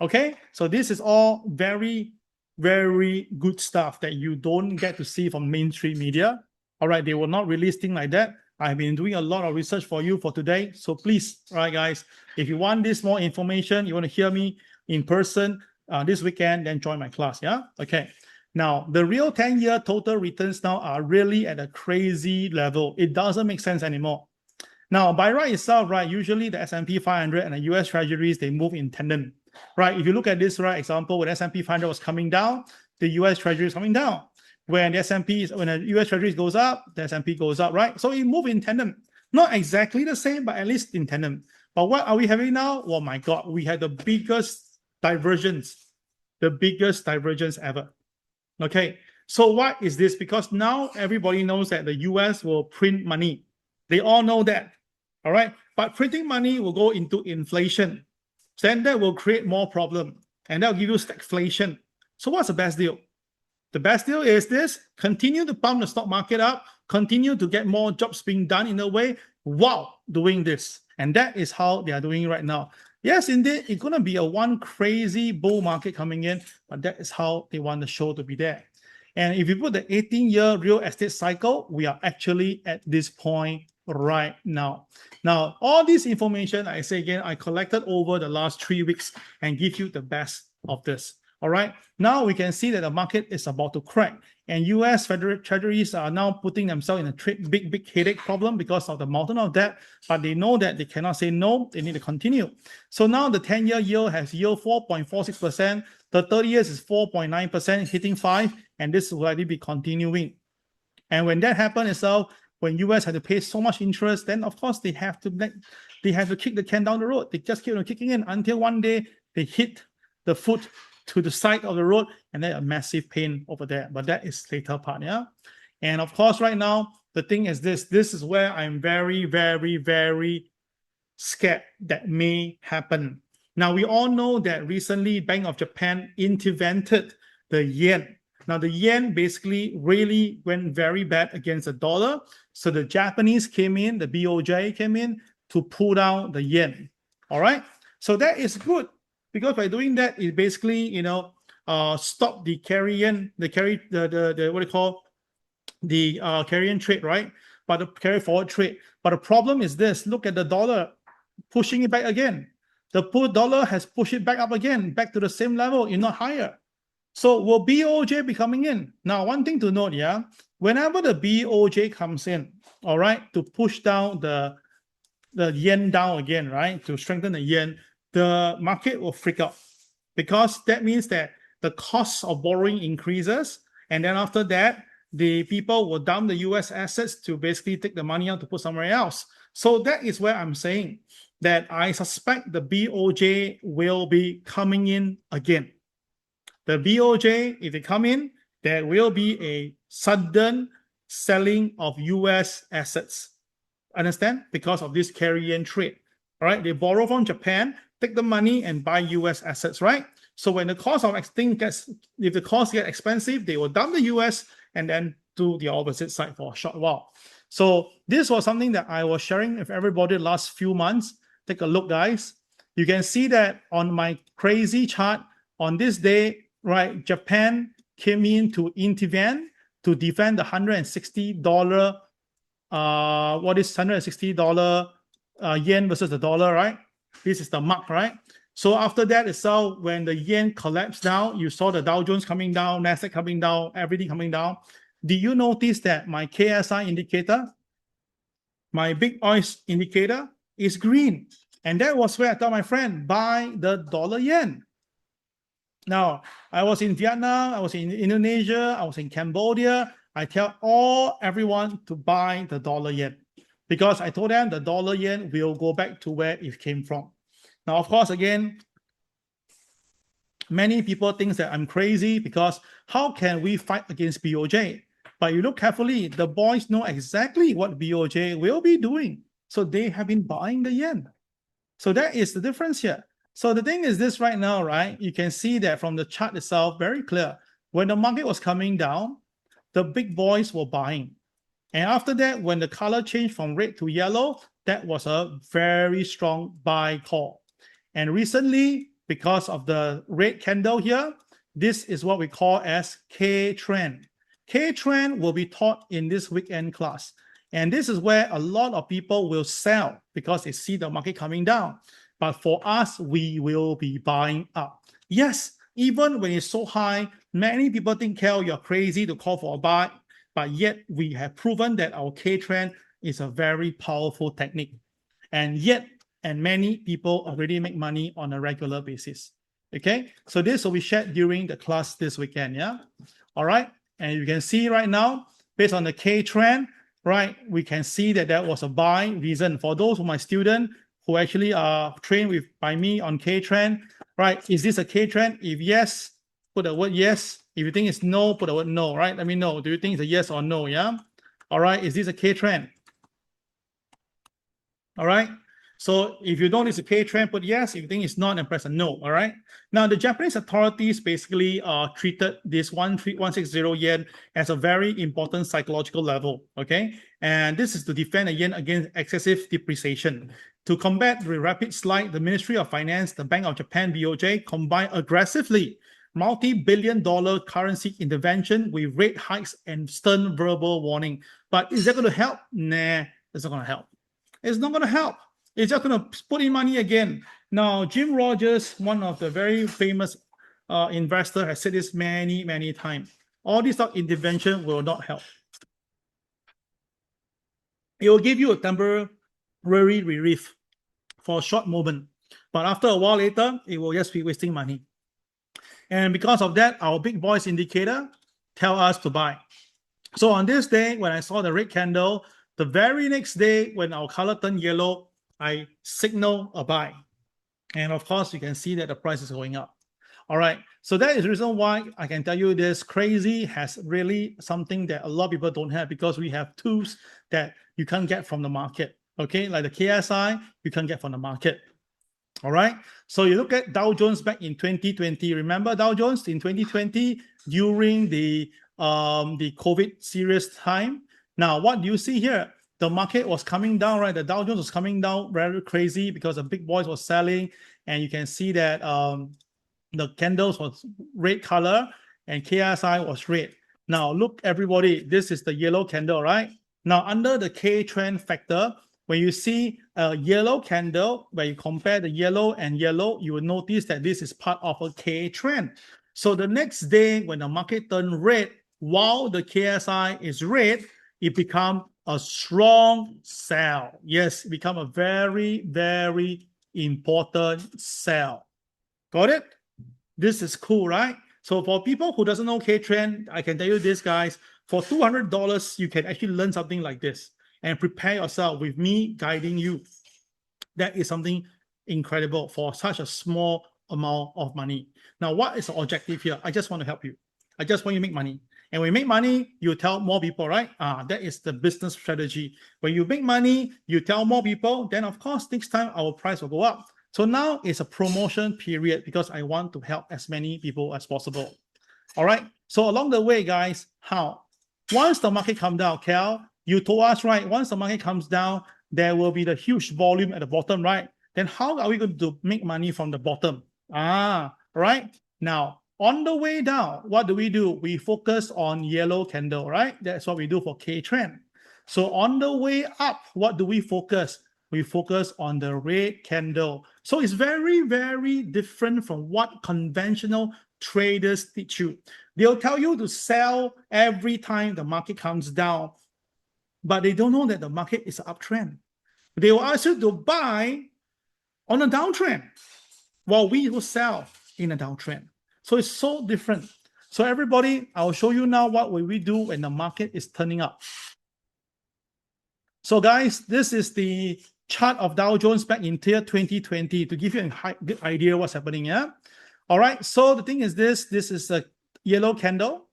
Okay, so this is all very, very good stuff that you don't get to see from mainstream media. All right, they will not release things like that. I've been doing a lot of research for you for today. So please, all right, guys, if you want this more information, you want to hear me in person this weekend, then join my class, yeah? Okay. Now, the real 10-year total returns now are really at a crazy level. It doesn't make sense anymore. Now, by right itself, right, usually the S&P 500 and the US Treasuries, they move in tandem. Right, if you look at this, right, example, when S&P 500 was coming down, the US Treasury is coming down. When the US Treasury goes up, the S&P goes up, right? So it moves in tandem. Not exactly the same, but at least in tandem. But what are we having now? Oh my God, we had the biggest divergence ever. Okay, so what is this? Because now everybody knows that the US will print money. They all know that, all right? But printing money will go into inflation. Then that will create more problem, and that will give you stagflation. So what's the best deal? The best deal is this: continue to pump the stock market up, continue to get more jobs being done in a way while doing this. And that is how they are doing right now. Yes, indeed, it's going to be a one crazy bull market coming in, but that is how they want the show to be there. And if you put the 18-year real estate cycle, we are actually at this point right now. Now, all this information, I say again, I collected over the last 3 weeks and give you the best of this. All right. Now we can see that the market is about to crack, and US Federal Treasuries are now putting themselves in a big headache problem because of the mountain of debt. But they know that they cannot say no. They need to continue. So now the 10-year yield has yield 4.46%. The 30 years is 4.9%, hitting 5, and this will likely be continuing. And when that happens itself, when US had to pay so much interest, then of course they have to kick the can down the road. They just keep on kicking in until one day they hit the foot to the side of the road, and then a massive pain over there. But that is later part, yeah. And of course, right now the thing is this is where I'm very, very, very scared that may happen. Now we all know that recently Bank of Japan intervened the yen. Now the yen basically really went very bad against the dollar. So the Japanese came in, the BOJ came in, to pull down the yen. All right. So that is good because by doing that, it basically, stop the carry-in, the what do you call the carry-in trade, right? But the carry forward trade. But the problem is this: look at the dollar pushing it back again. The dollar has pushed it back up again, back to the same level, if not higher. So will BOJ be coming in? Now, one thing to note, yeah, whenever the BOJ comes in, all right, to push down the yen down again, right, to strengthen the yen, the market will freak out because that means that the cost of borrowing increases, and then after that, the people will dump the US assets to basically take the money out to put somewhere else. So that is where I'm saying that I suspect the BOJ will be coming in again. The BOJ, if they come in, there will be a sudden selling of US assets. Understand? Because of this carry-in trade. All right, they borrow from Japan, take the money and buy US assets, right? So when the cost of thing gets, if the cost get expensive, they will dump the US and then do the opposite side for a short while. So this was something that I was sharing with everybody the last few months. Take a look, guys. You can see that on my CRAZII chart on this day, right? Japan came in to intervene to defend the $160. What is $160 yen versus the dollar, right? This is the mark, right? So after that itself, when the yen collapsed down, you saw the Dow Jones coming down, Nasdaq coming down, everything coming down. Did you notice that my KSI indicator, my big oil indicator is green? And that was where I told my friend, buy the dollar yen. Now, I was in Vietnam, I was in Indonesia, I was in Cambodia. I tell everyone to buy the dollar yen because I told them the dollar yen will go back to where it came from. Now, of course, again, many people think that I'm crazy because how can we fight against BOJ? But you look carefully, the boys know exactly what BOJ will be doing. So they have been buying the yen. So that is the difference here. So the thing is this right now, right? You can see that from the chart itself, very clear. When the market was coming down, the big boys were buying. And after that, when the color changed from red to yellow, that was a very strong buy call. And recently, because of the red candle here, this is what we call as K-trend. K-trend will be taught in this weekend class. And this is where a lot of people will sell because they see the market coming down. But for us, we will be buying up. Yes, even when it's so high, many people think, Kel, you're crazy to call for a buy. But yet, we have proven that our K-trend is a very powerful technique. And many people already make money on a regular basis. Okay, so this will be shared during the class this weekend, yeah? All right, and you can see right now, based on the K-trend, right, we can see that that was a buy reason. For those of my students who actually are trained by me on K-trend, right, is this a K-trend? If yes, put the word yes. If you think it's no, put the word no, right? Let me know. Do you think it's a yes or no, yeah? All right, is this a K-trend? All right. So if you don't, it's a K-trend, put yes. If you think it's not, then press a no. All right. Now, the Japanese authorities basically treated this 160 yen as a very important psychological level. Okay. And this is to defend the yen against excessive depreciation. To combat the rapid slide, the Ministry of Finance, the Bank of Japan, BOJ, combined aggressively multi-billion-dollar currency intervention with rate hikes and stern verbal warning. But is that going to help? Nah, it's not going to help. It's not going to help. It's just going to put in money again. Now, Jim Rogers, one of the very famous investors, has said this many, many times. All this intervention will not help. It will give you a temporary relief for a short moment. But after a while later, it will just be wasting money. And because of that, our big boys indicator tell us to buy. So on this day, when I saw the red candle, the very next day, when our color turned yellow, I signal a buy. And of course, you can see that the price is going up. All right. So that is the reason why I can tell you this. CRAZII has really something that a lot of people don't have because we have tools that you can't get from the market. Okay. Like the KSI, you can't get from the market. All right. So you look at Dow Jones back in 2020. Remember Dow Jones in 2020 during the COVID serious time? Now, what do you see here? the market was coming down, right? The Dow Jones was coming down very crazy because the big boys were selling, and you can see that the candles was red color and KSI was red. Now look, everybody, this is the yellow candle, right? Now under the K trend factor, when you see a yellow candle, where you compare the yellow and yellow, you will notice that this is part of a K trend. So the next day, when the market turned red, while the KSI is red, it becomes a strong sell. Yes, it become a very, very important sell. Got it? This is cool, right? So for people who doesn't know K-Trend, I can tell you this, guys. For $200, you can actually learn something like this and prepare yourself with me guiding you. That is something incredible for such a small amount of money. Now, what is the objective here? I just want to help you. I just want you to make money. And when you make money, you tell more people, right? That is the business strategy. When you make money, you tell more people, then of course, next time our price will go up. So now it's a promotion period because I want to help as many people as possible. All right. So along the way, guys, how? Once the market comes down, Cal, you told us, right? Once the market comes down, there will be the huge volume at the bottom, right? Then how are we going to make money from the bottom? Right. Now, on the way down, what do? We focus on yellow candle, right? That's what we do for K-Trend. So on the way up, what do we focus? We focus on the red candle. So it's very, very different from what conventional traders teach you. They'll tell you to sell every time the market comes down, but they don't know that the market is an uptrend. They will ask you to buy on a downtrend, while we will sell in a downtrend. So it's so different. So everybody, I'll show you now what will we do when the market is turning up. So guys, this is the chart of Dow Jones back in year 2020 to give you a good idea what's happening. Yeah. All right. So the thing is this is a yellow candle.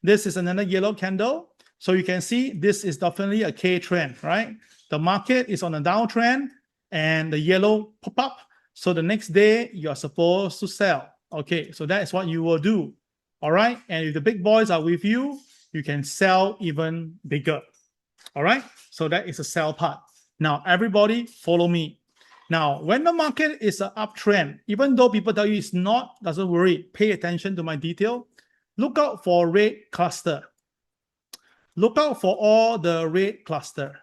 This is another yellow candle. So you can see this is definitely a K trend, right? The market is on a downtrend and the yellow pop up. So the next day you are supposed to sell. Okay. So that is what you will do. All right. And if the big boys are with you, you can sell even bigger. All right. So that is a sell part. Now, everybody follow me. Now, when the market is an uptrend, even though people tell you it's not, doesn't worry. Pay attention to my detail. Look out for red cluster. Look out for all the red cluster.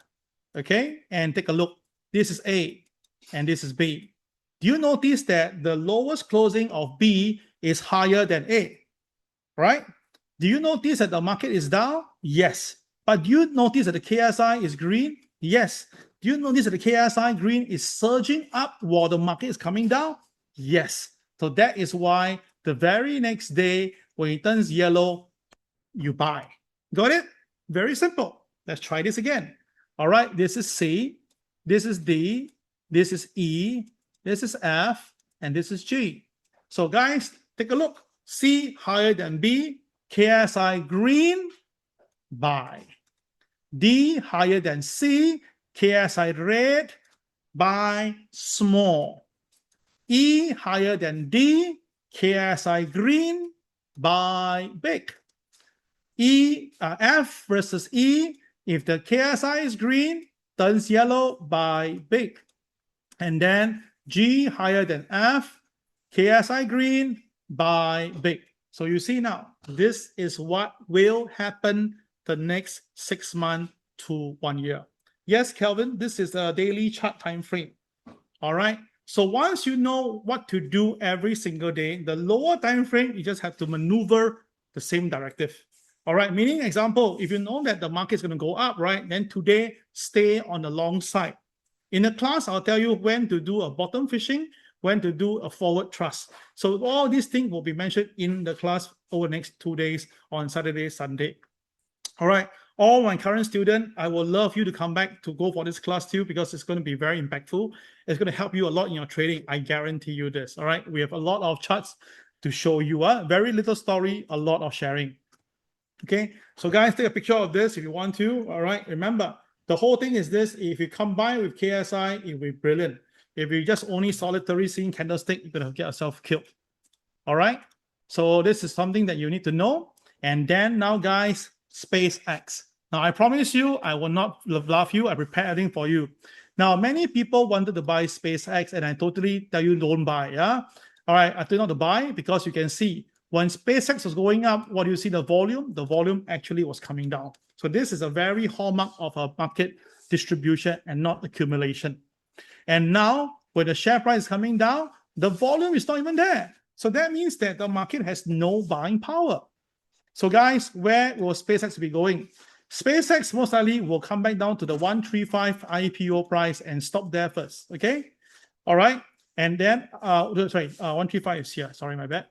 Okay? And take a look. This is A and this is B. Do you notice that the lowest closing of B is higher than A? Right? Do you notice that the market is down? Yes. But do you notice that the KSI is green? Yes. Do you notice that the KSI green is surging up while the market is coming down? Yes. So that is why the very next day, when it turns yellow, you buy. Got it? Very simple. Let's try this again. All right. This is C. This is D. This is E. This is F. And this is G. So guys, take a look. C higher than B. KSI green. Buy. D higher than C. KSI red, buy small. E higher than D, KSI green, buy big. F versus E, if the KSI is green, turns yellow, buy big. And then G higher than F, KSI green, buy big. So you see now, this is what will happen the next 6 months to 1 year. Yes, Kelvin, this is a daily chart time frame. All right. So once you know what to do every single day, the lower time frame, you just have to maneuver the same directive. All right. Meaning, example, if you know that the market is going to go up, right, then today stay on the long side. In the class, I'll tell you when to do a bottom fishing, when to do a forward thrust. So all these things will be mentioned in the class over the next 2 days on Saturday, Sunday. All right. All my current students, I would love you to come back to go for this class too, because it's going to be very impactful. It's going to help you a lot in your trading. I guarantee you this. All right. We have a lot of charts to show you. Very little story, a lot of sharing. Okay. So guys, take a picture of this if you want to. All right. Remember, the whole thing is this. If you combine with KSI, it will be brilliant. If you just only solitary seeing candlestick, you're going to get yourself killed. All right. So this is something that you need to know. And then now, guys, SpaceX. Now, I promise you, I will not bluff you. I prepared everything for you. Now, many people wanted to buy SpaceX, and I totally tell you don't buy. Yeah. All right. I told you not to buy because you can see when SpaceX was going up, what do you see? The volume? The volume actually was coming down. So this is a very hallmark of a market distribution and not accumulation. And now, when the share price is coming down, the volume is not even there. So that means that the market has no buying power. So guys, where will SpaceX be going? SpaceX most likely will come back down to the 135 IPO price and stop there first. Okay. All right. And then, 135 is here. Sorry, my bad.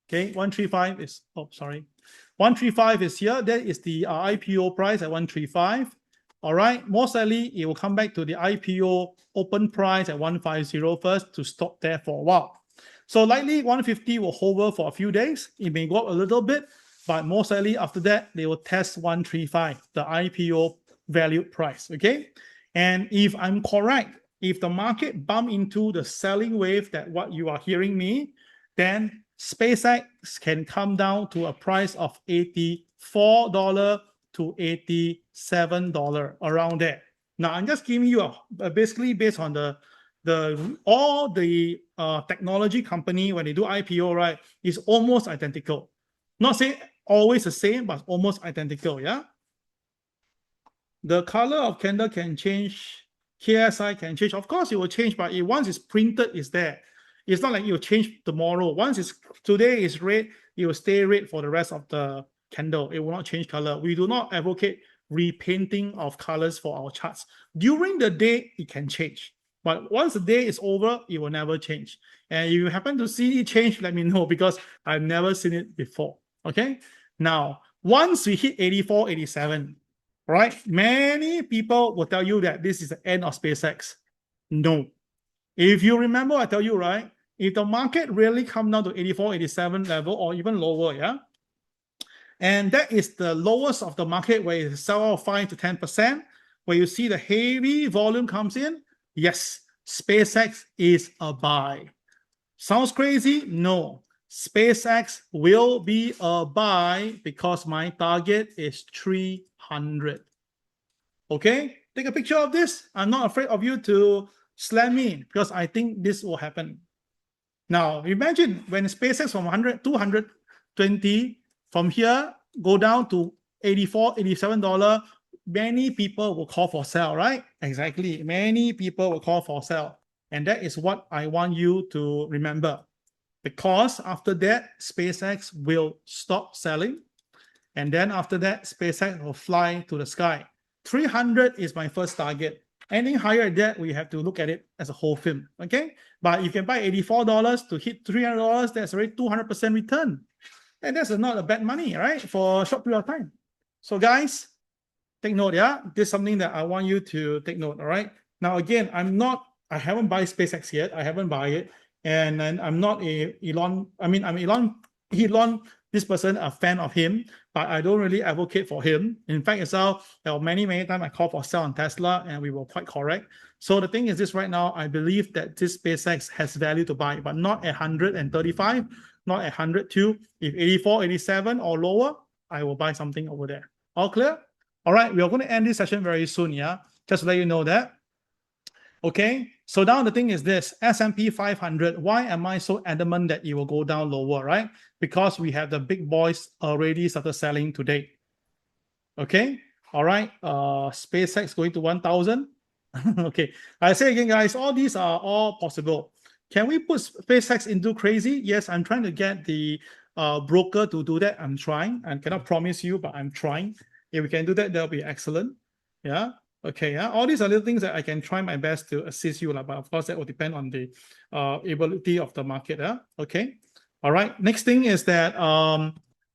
Okay. 135 is, 135 is here. That is the IPO price at 135. All right. Most likely, it will come back to the IPO open price at 150 first to stop there for a while. So likely 150 will hover for a few days. It may go up a little bit, but most likely after that, they will test 135, the IPO value price, okay? And if I'm correct, if the market bump into the selling wave that what you are hearing me, then SpaceX can come down to a price of $84 to $87, around there. Now, I'm just giving you basically based on all the technology company, when they do IPO, right, is almost identical. Not say always the same, but almost identical, yeah? The color of candle can change, KSI can change. Of course, it will change, but once it's printed, it's there. It's not like it will change tomorrow. Once today is red, it will stay red for the rest of the candle. It will not change color. We do not advocate repainting of colors for our charts. During the day, it can change. But once the day is over, it will never change. And if you happen to see it change, let me know because I've never seen it before. Okay. Now, once we hit 84, 87, right? Many people will tell you that this is the end of SpaceX. No. If you remember, I tell you, right? If the market really come down to 84, 87 level or even lower, yeah? And that is the lowest of the market where it sell off 5 to 10%, where you see the heavy volume comes in. Yes, SpaceX is a buy. Sounds crazy? No. SpaceX will be a buy because my target is 300. Okay? Take a picture of this. I'm not afraid of you to slam me because I think this will happen. Now, imagine when SpaceX from 220, from here, go down to 84, $87, many people will call for sell, right? Exactly. Many people will call for sell. And that is what I want you to remember. Because after that, SpaceX will stop selling. And then after that, SpaceX will fly to the sky. 300 is my first target. Anything higher than that, we have to look at it as a whole film, okay? But you can buy $84 to hit $300, that's already 200% return. And that's not a bad money, right? For a short period of time. So guys, take note, yeah? This is something that I want you to take note, all right? Now, again, I haven't bought SpaceX yet. I haven't bought it. And I'm not Elon, this person, a fan of him, but I don't really advocate for him. In fact, itself, many times I call for sell on Tesla and we were quite correct. So the thing is this right now, I believe that this SpaceX has value to buy, but not at 135, not at 102. If 84, 87 or lower, I will buy something over there. All clear? All right, we are going to end this session very soon, yeah? Just to let you know that. Okay, so now the thing is this, S&P 500, why am I so adamant that it will go down lower, right? Because we have the big boys already started selling today. Okay, all right, SpaceX going to 1,000. Okay, I say again, guys, all these are all possible. Can we put SpaceX into CRAZII? Yes, I'm trying to get the broker to do that. I'm trying. I cannot promise you, but I'm trying. If we can do that, that'll be excellent. Yeah. Okay, yeah, all these are little things that I can try my best to assist you, but of course that will depend on the ability of the market. Okay, all right. Next thing is that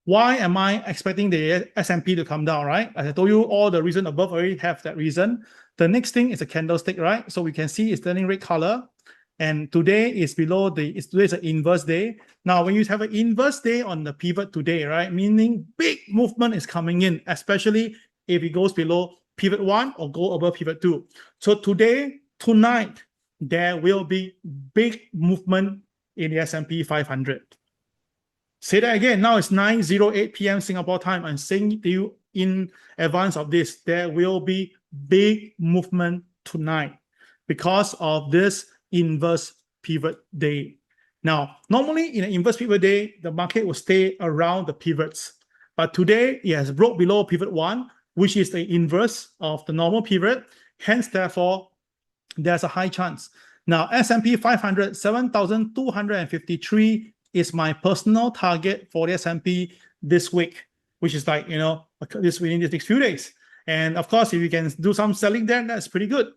why am I expecting the S&P to come down, right? As I told you, all the reason above already have that reason. The next thing is a candlestick, right? So we can see it's turning red color, and today is below today's an inverse day. Now, when you have an inverse day on the pivot today, right, meaning big movement is coming in, especially if it goes below pivot 1 or go above pivot 2. So tonight, there will be big movement in the S&P 500. Say that again. Now it's 9:08 p.m. Singapore time. I'm saying to you in advance of this, there will be big movement tonight because of this inverse pivot day. Now, normally in an inverse pivot day, the market will stay around the pivots. But today, it has broke below pivot 1, which is the inverse of the normal pivot. Hence, therefore, there's a high chance. Now, S&P 500, 7,253 is my personal target for the S&P this week, which is like, this within the next few days. And of course, if you can do some selling there, that's pretty good.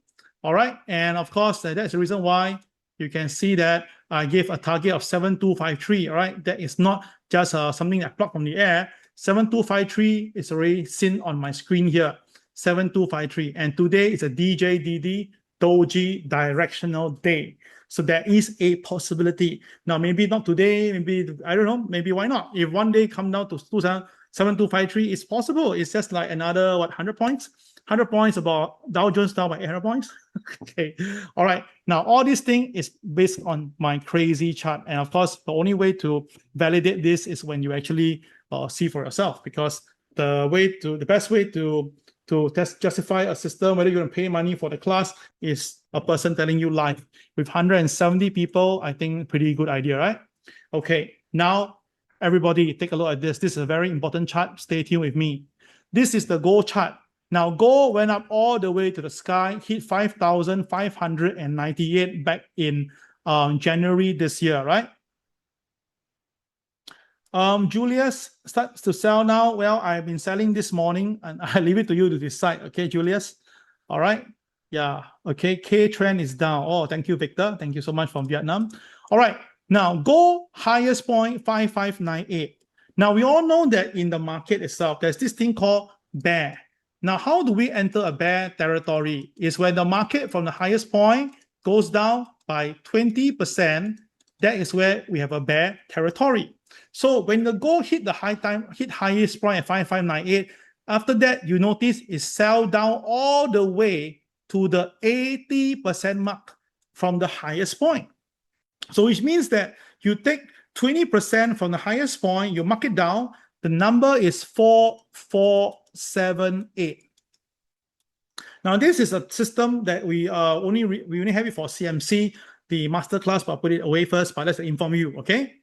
All right. And of course, that's the reason why you can see that I gave a target of 7,253. All right. That is not just something that plucked from the air. 7,253 is already seen on my screen here. 7,253. And today is a DJDD Doji directional day. So there is a possibility. Now, maybe not today, maybe, I don't know, maybe why not? If one day come down to 7,253, it's possible. It's just like another, 100 points? 100 points about Dow Jones down by 800 points. Okay. All right. Now, all this thing is based on my CRAZII chart. And of course, the only way to validate this is when you actually see for yourself, because the best way to justify a system, whether you're going to pay money for the class, is a person telling you live. With 170 people, I think pretty good idea, right? Okay, now everybody take a look at this. This is a very important chart. Stay tuned with me. This is the gold chart. Now, gold went up all the way to the sky, hit 5,598 back in January this year, right? Julius starts to sell now. Well, I've been selling this morning, and I leave it to you to decide. Okay, Julius. All right. Yeah. Okay. K trend is down. Oh, thank you, Victor. Thank you so much from Vietnam. All right. Now, gold highest point 5,598. Now, we all know that in the market itself, there's this thing called bear. Now, how do we enter a bear territory? Is when the market from the highest point goes down by 20%. That is where we have a bear territory. So when the gold hit the highest point at 5,598, after that, you notice it sell down all the way to the 80% mark from the highest point. So which means that you take 20% from the highest point, you mark it down, the number is 4,478. Now, this is a system that we only have it for CMC, the masterclass, but I'll put it away first, but let's inform you, okay?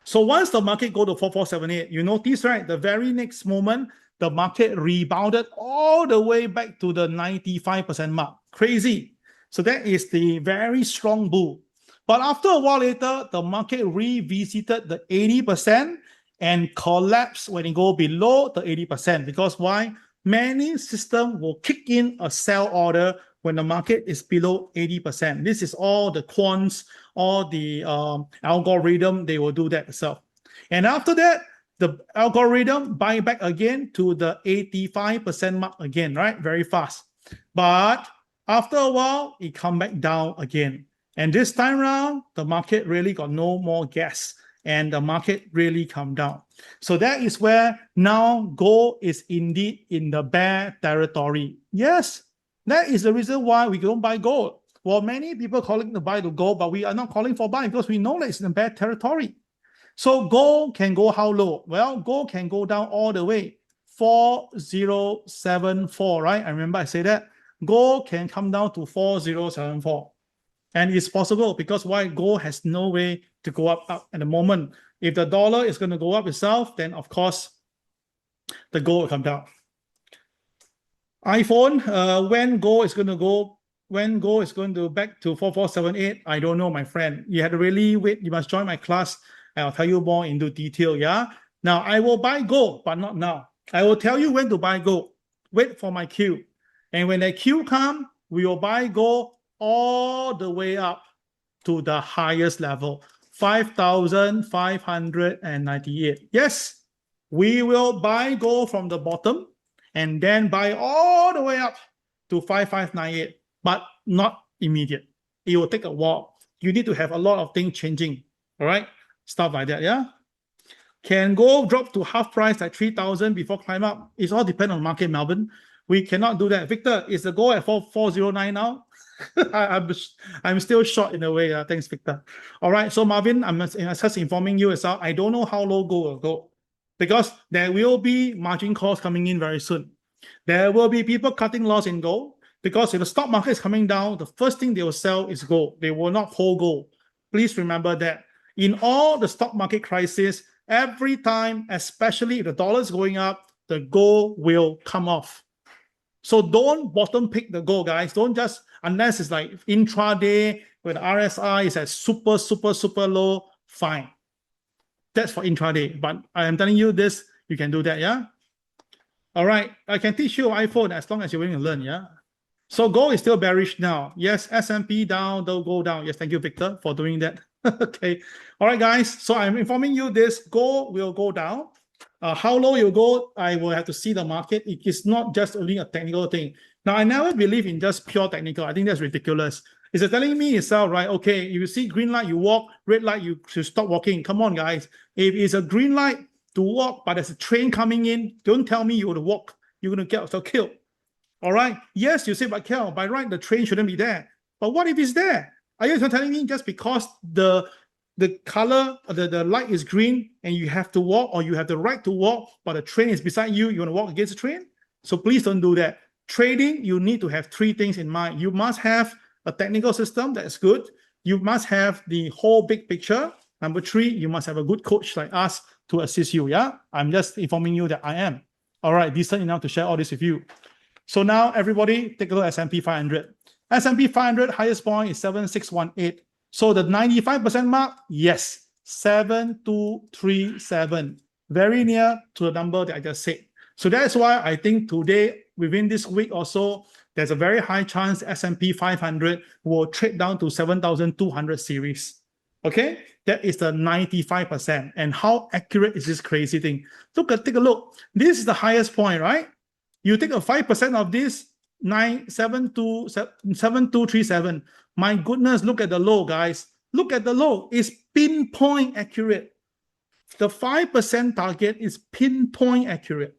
So once the market go to 4,478, you notice, right, the very next moment, the market rebounded all the way back to the 95% mark. Crazy. So that is the very strong bull. But after a while later, the market revisited the 80% and collapsed when it go below the 80%. Because why? Many systems will kick in a sell order when the market is below 80%. This is all the quants, all the algorithm, they will do that itself. And after that, the algorithm buy back again to the 85% mark again, right? Very fast. But after a while, it come back down again. And this time around, the market really got no more gas, and the market really come down. So that is where now gold is indeed in the bear territory. Yes, that is the reason why we don't buy gold. Well, many people calling to buy the gold, but we are not calling for buying because we know that it's in the bear territory. So gold can go how low? Well, gold can go down all the way, 4,074, right? I remember I said that. Gold can come down to 4,074. And it's possible because why? Gold has no way to go up at the moment. If the dollar is going to go up itself, then of course, the gold will come down. iPhone, when gold is going to back to 4,478, I don't know, my friend. You had to really wait. You must join my class, and I'll tell you more into detail, yeah? Now, I will buy gold, but not now. I will tell you when to buy gold. Wait for my queue. And when that queue comes, we will buy gold all the way up to the highest level, 5,598. Yes, we will buy gold from the bottom and then buy all the way up to 5,598, but not immediate. It will take a while. You need to have a lot of things changing, all right? Stuff like that, yeah? Can gold drop to half price like 3,000 before climb up? It's all depend on market, Melbourne. We cannot do that. Victor, is the gold at 4,409 now? I'm still short in a way. Thanks, Victor. All right. So Marvin, I'm just informing you as well. I don't know how low gold will go. because there will be margin calls coming in very soon. There will be people cutting loss in gold, because if the stock market is coming down, the first thing they will sell is gold. They will not hold gold. Please remember that. In all the stock market crisis, every time, especially if the dollar is going up, the gold will come off. So don't bottom pick the gold, guys. Don't just, unless it's like intraday, where the RSI is at super, super, super low, fine. That's for intraday. But I am telling you this, you can do that, yeah? All right, I can teach you iPhone as long as you're willing to learn, yeah? So gold is still bearish now. Yes, S&P down, they'll go down. Yes, thank you, Victor, for doing that. Okay. All right, guys. So I'm informing you this, gold will go down. How low you go, I will have to see the market. It is not just only a technical thing. Now, I never believe in just pure technical. I think that's ridiculous. It's telling me itself, right? Okay, if you see green light, you walk. Red light, you should stop walking. Come on, guys. If it's a green light to walk, but there's a train coming in, don't tell me you're going to walk. You're going to get yourself killed. All right. Yes, you say, but Kel, by right, the train shouldn't be there. But what if it's there? Are you telling me just because the color, the light is green and you have to walk, or you have the right to walk, but the train is beside you, you want to walk against the train? So please don't do that. Trading, you need to have three things in mind. You must have a technical system that is good. You must have the whole big picture. Number three, you must have a good coach like us to assist you. Yeah, I'm just informing you that I am. All right, decent enough to share all this with you. So now everybody take a look at S&P 500. S&P 500 highest point is 7618. So the 95% mark, yes, 7237. Very near to the number that I just said. So that's why I think today, within this week or so, there's a very high chance S&P 500 will trade down to 7,200 series. Okay, that is the 95%. And how accurate is this crazy thing? Take a look. This is the highest point, right? You take a 5% of this, 7237. My goodness, look at the low, guys. Look at the low. It's pinpoint accurate. The 5% target is pinpoint accurate.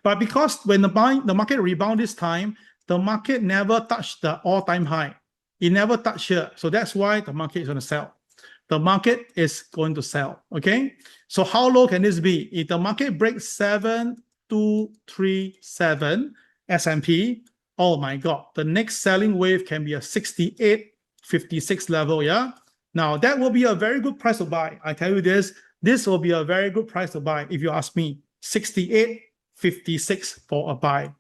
But because when the market rebound this time, the market never touched the all-time high. It never touched here. So that's why the market is going to sell. The market is going to sell. Okay. So how low can this be? If the market breaks 7237 S&P, oh my God, the next selling wave can be a 6856 level. Yeah. Now that will be a very good price to buy. I tell you this will be a very good price to buy. If you ask me, 6856 for a buy.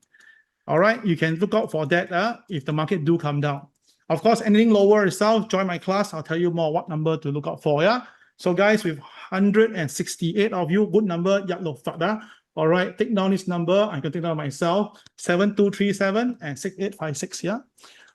All right. You can look out for that if the market do come down. Of course, anything lower itself, join my class. I'll tell you more what number to look out for. Yeah. So guys, with 168 of you, good number. All right, take down this number. I can take down myself. 7237 and 6856. Yeah.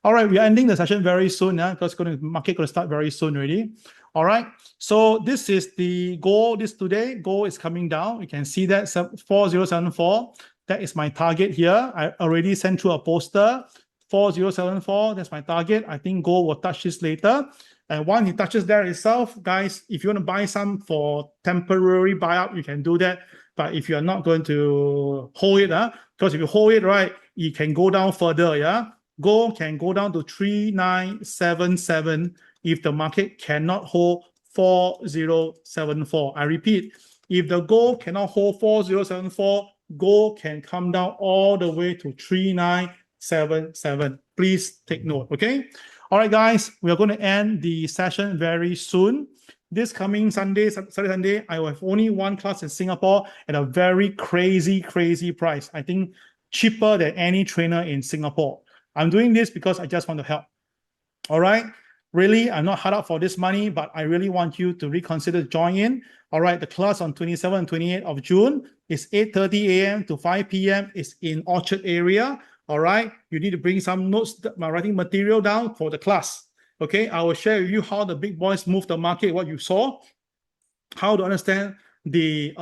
All right, we are ending the session very soon. Yeah, because the market going to start very soon already. All right. So this is the goal. This today, goal is coming down. You can see that 4074. That is my target here. I already sent through a poster. 4074, that's my target. I think gold will touch this later. And once it touches there itself, guys, if you want to buy some for temporary buyout, you can do that. But if you're not going to hold it, because if you hold it, right, it can go down further, yeah? Gold can go down to 3977 if the market cannot hold 4074. I repeat, if the gold cannot hold 4074, gold can come down all the way to 3977. Please take note, okay? All right, guys, we are going to end the session very soon. This coming Sunday, I will have only one class in Singapore at a very crazy price. I think cheaper than any trainer in Singapore. I'm doing this because I just want to help. All right? Really, I'm not hard up for this money, but I really want you to reconsider join in. All right, the class on 27 and 28 of June is 8:30 a.m. to 5 p.m. It's in Orchard area. All right, you need to bring some notes, my writing material down for the class. Okay, I will share with you how the big boys move the market, what you saw, how to understand the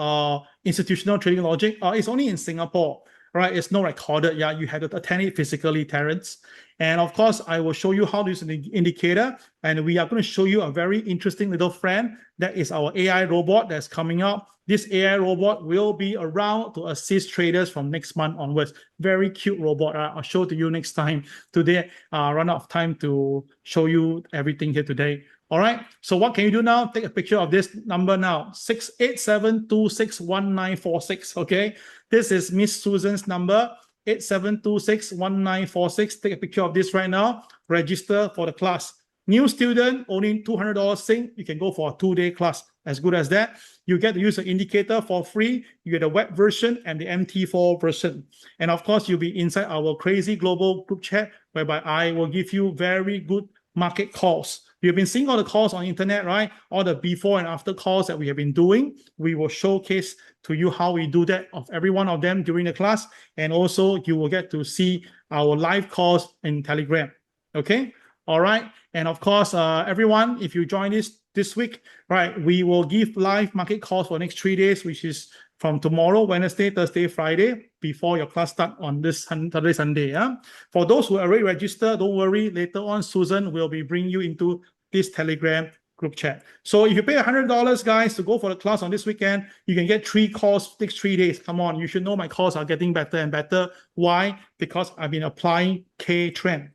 institutional trading logic. It's only in Singapore, right? It's not recorded. Yeah, you have to attend it physically, Terrence. And of course, I will show you how to use an indicator. And we are going to show you a very interesting little friend. That is our AI robot that's coming up. This AI robot will be around to assist traders from next month onwards. Very cute robot. I'll show to you next time. Today, run out of time to show you everything here today. All right. So what can you do now? Take a picture of this number now. 687261946. Okay. This is Miss Susan's number. 87261946. Take a picture of this right now. Register for the class. New student, only $200 Sing. You can go for a 2-day class. As good as that. You get to use the indicator for free. You get the web version and the MT4 version. And of course, you'll be inside our CRAZII global group chat, whereby I will give you very good market calls. You've been seeing all the calls on the internet, right? All the before and after calls that we have been doing. We will showcase to you how we do that of every one of them during the class. And also you will get to see our live calls in Telegram. Okay. All right. And of course, everyone, if you join this week, right, we will give live market calls for the next 3 days, which is from tomorrow, Wednesday, Thursday, Friday, before your class start on this Saturday, Sunday. Yeah? For those who are already registered, don't worry. Later on, Susan will be bringing you into this Telegram group chat. So if you pay $100, guys, to go for the class on this weekend, you can get 3 calls next 3 days. Come on, you should know my calls are getting better and better. Why? Because I've been applying K-Trend.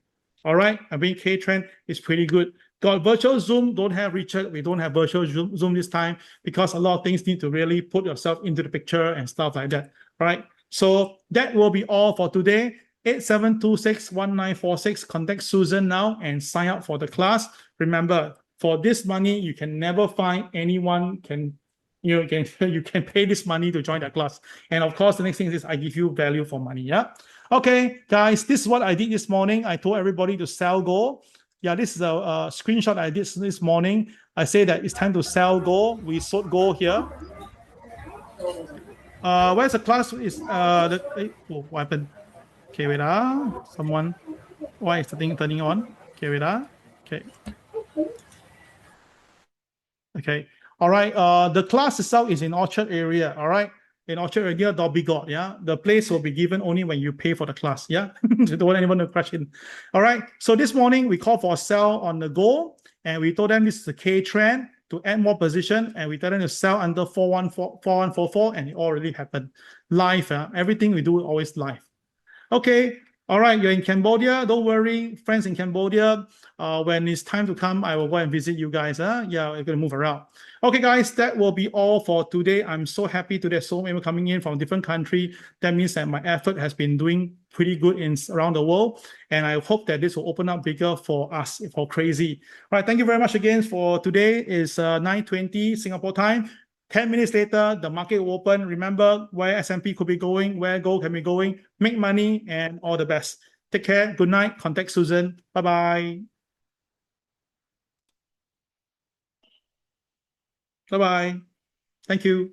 All right, I mean K-Trend is pretty good. Got virtual Zoom, don't have Richard. We don't have virtual Zoom this time because a lot of things need to really put yourself into the picture and stuff like that. All right, so that will be all for today. 87261946. Contact Susan now and sign up for the class. Remember, for this money, you can never find anyone you can pay this money to join that class. And of course, the next thing is I give you value for money. Yeah. Okay, guys, this is what I did this morning. I told everybody to sell gold. Yeah, this is a screenshot I did this morning. I say that it's time to sell gold. We sold gold here. Where's the class? Is what happened? Okay, wait. Someone. Why is the thing turning on? Okay, wait. Okay. Okay. All right. The class itself is in Orchard area. All right. In Orchard area, Dobby God. Yeah. The place will be given only when you pay for the class. Yeah. Don't want anyone to question. All right. So this morning we called for a sell on the gold, and we told them this is the K trend to add more position, and we told them to sell under 4144, and it already happened live. Everything we do always live. Okay. All right, you're in Cambodia. Don't worry, friends in Cambodia. When it's time to come, I will go and visit you guys. Yeah, we're going to move around. Okay, guys, that will be all for today. I'm so happy to there's so many people coming in from different countries. That means that my effort has been doing pretty good around the world. And I hope that this will open up bigger for us, for CRAZII. All right, thank you very much again for today. It's 9:20 Singapore time. 10 minutes later, the market will open. Remember where S&P could be going, where gold can be going. Make money and all the best. Take care. Good night. Contact Susan. Bye-bye. Bye-bye. Thank you.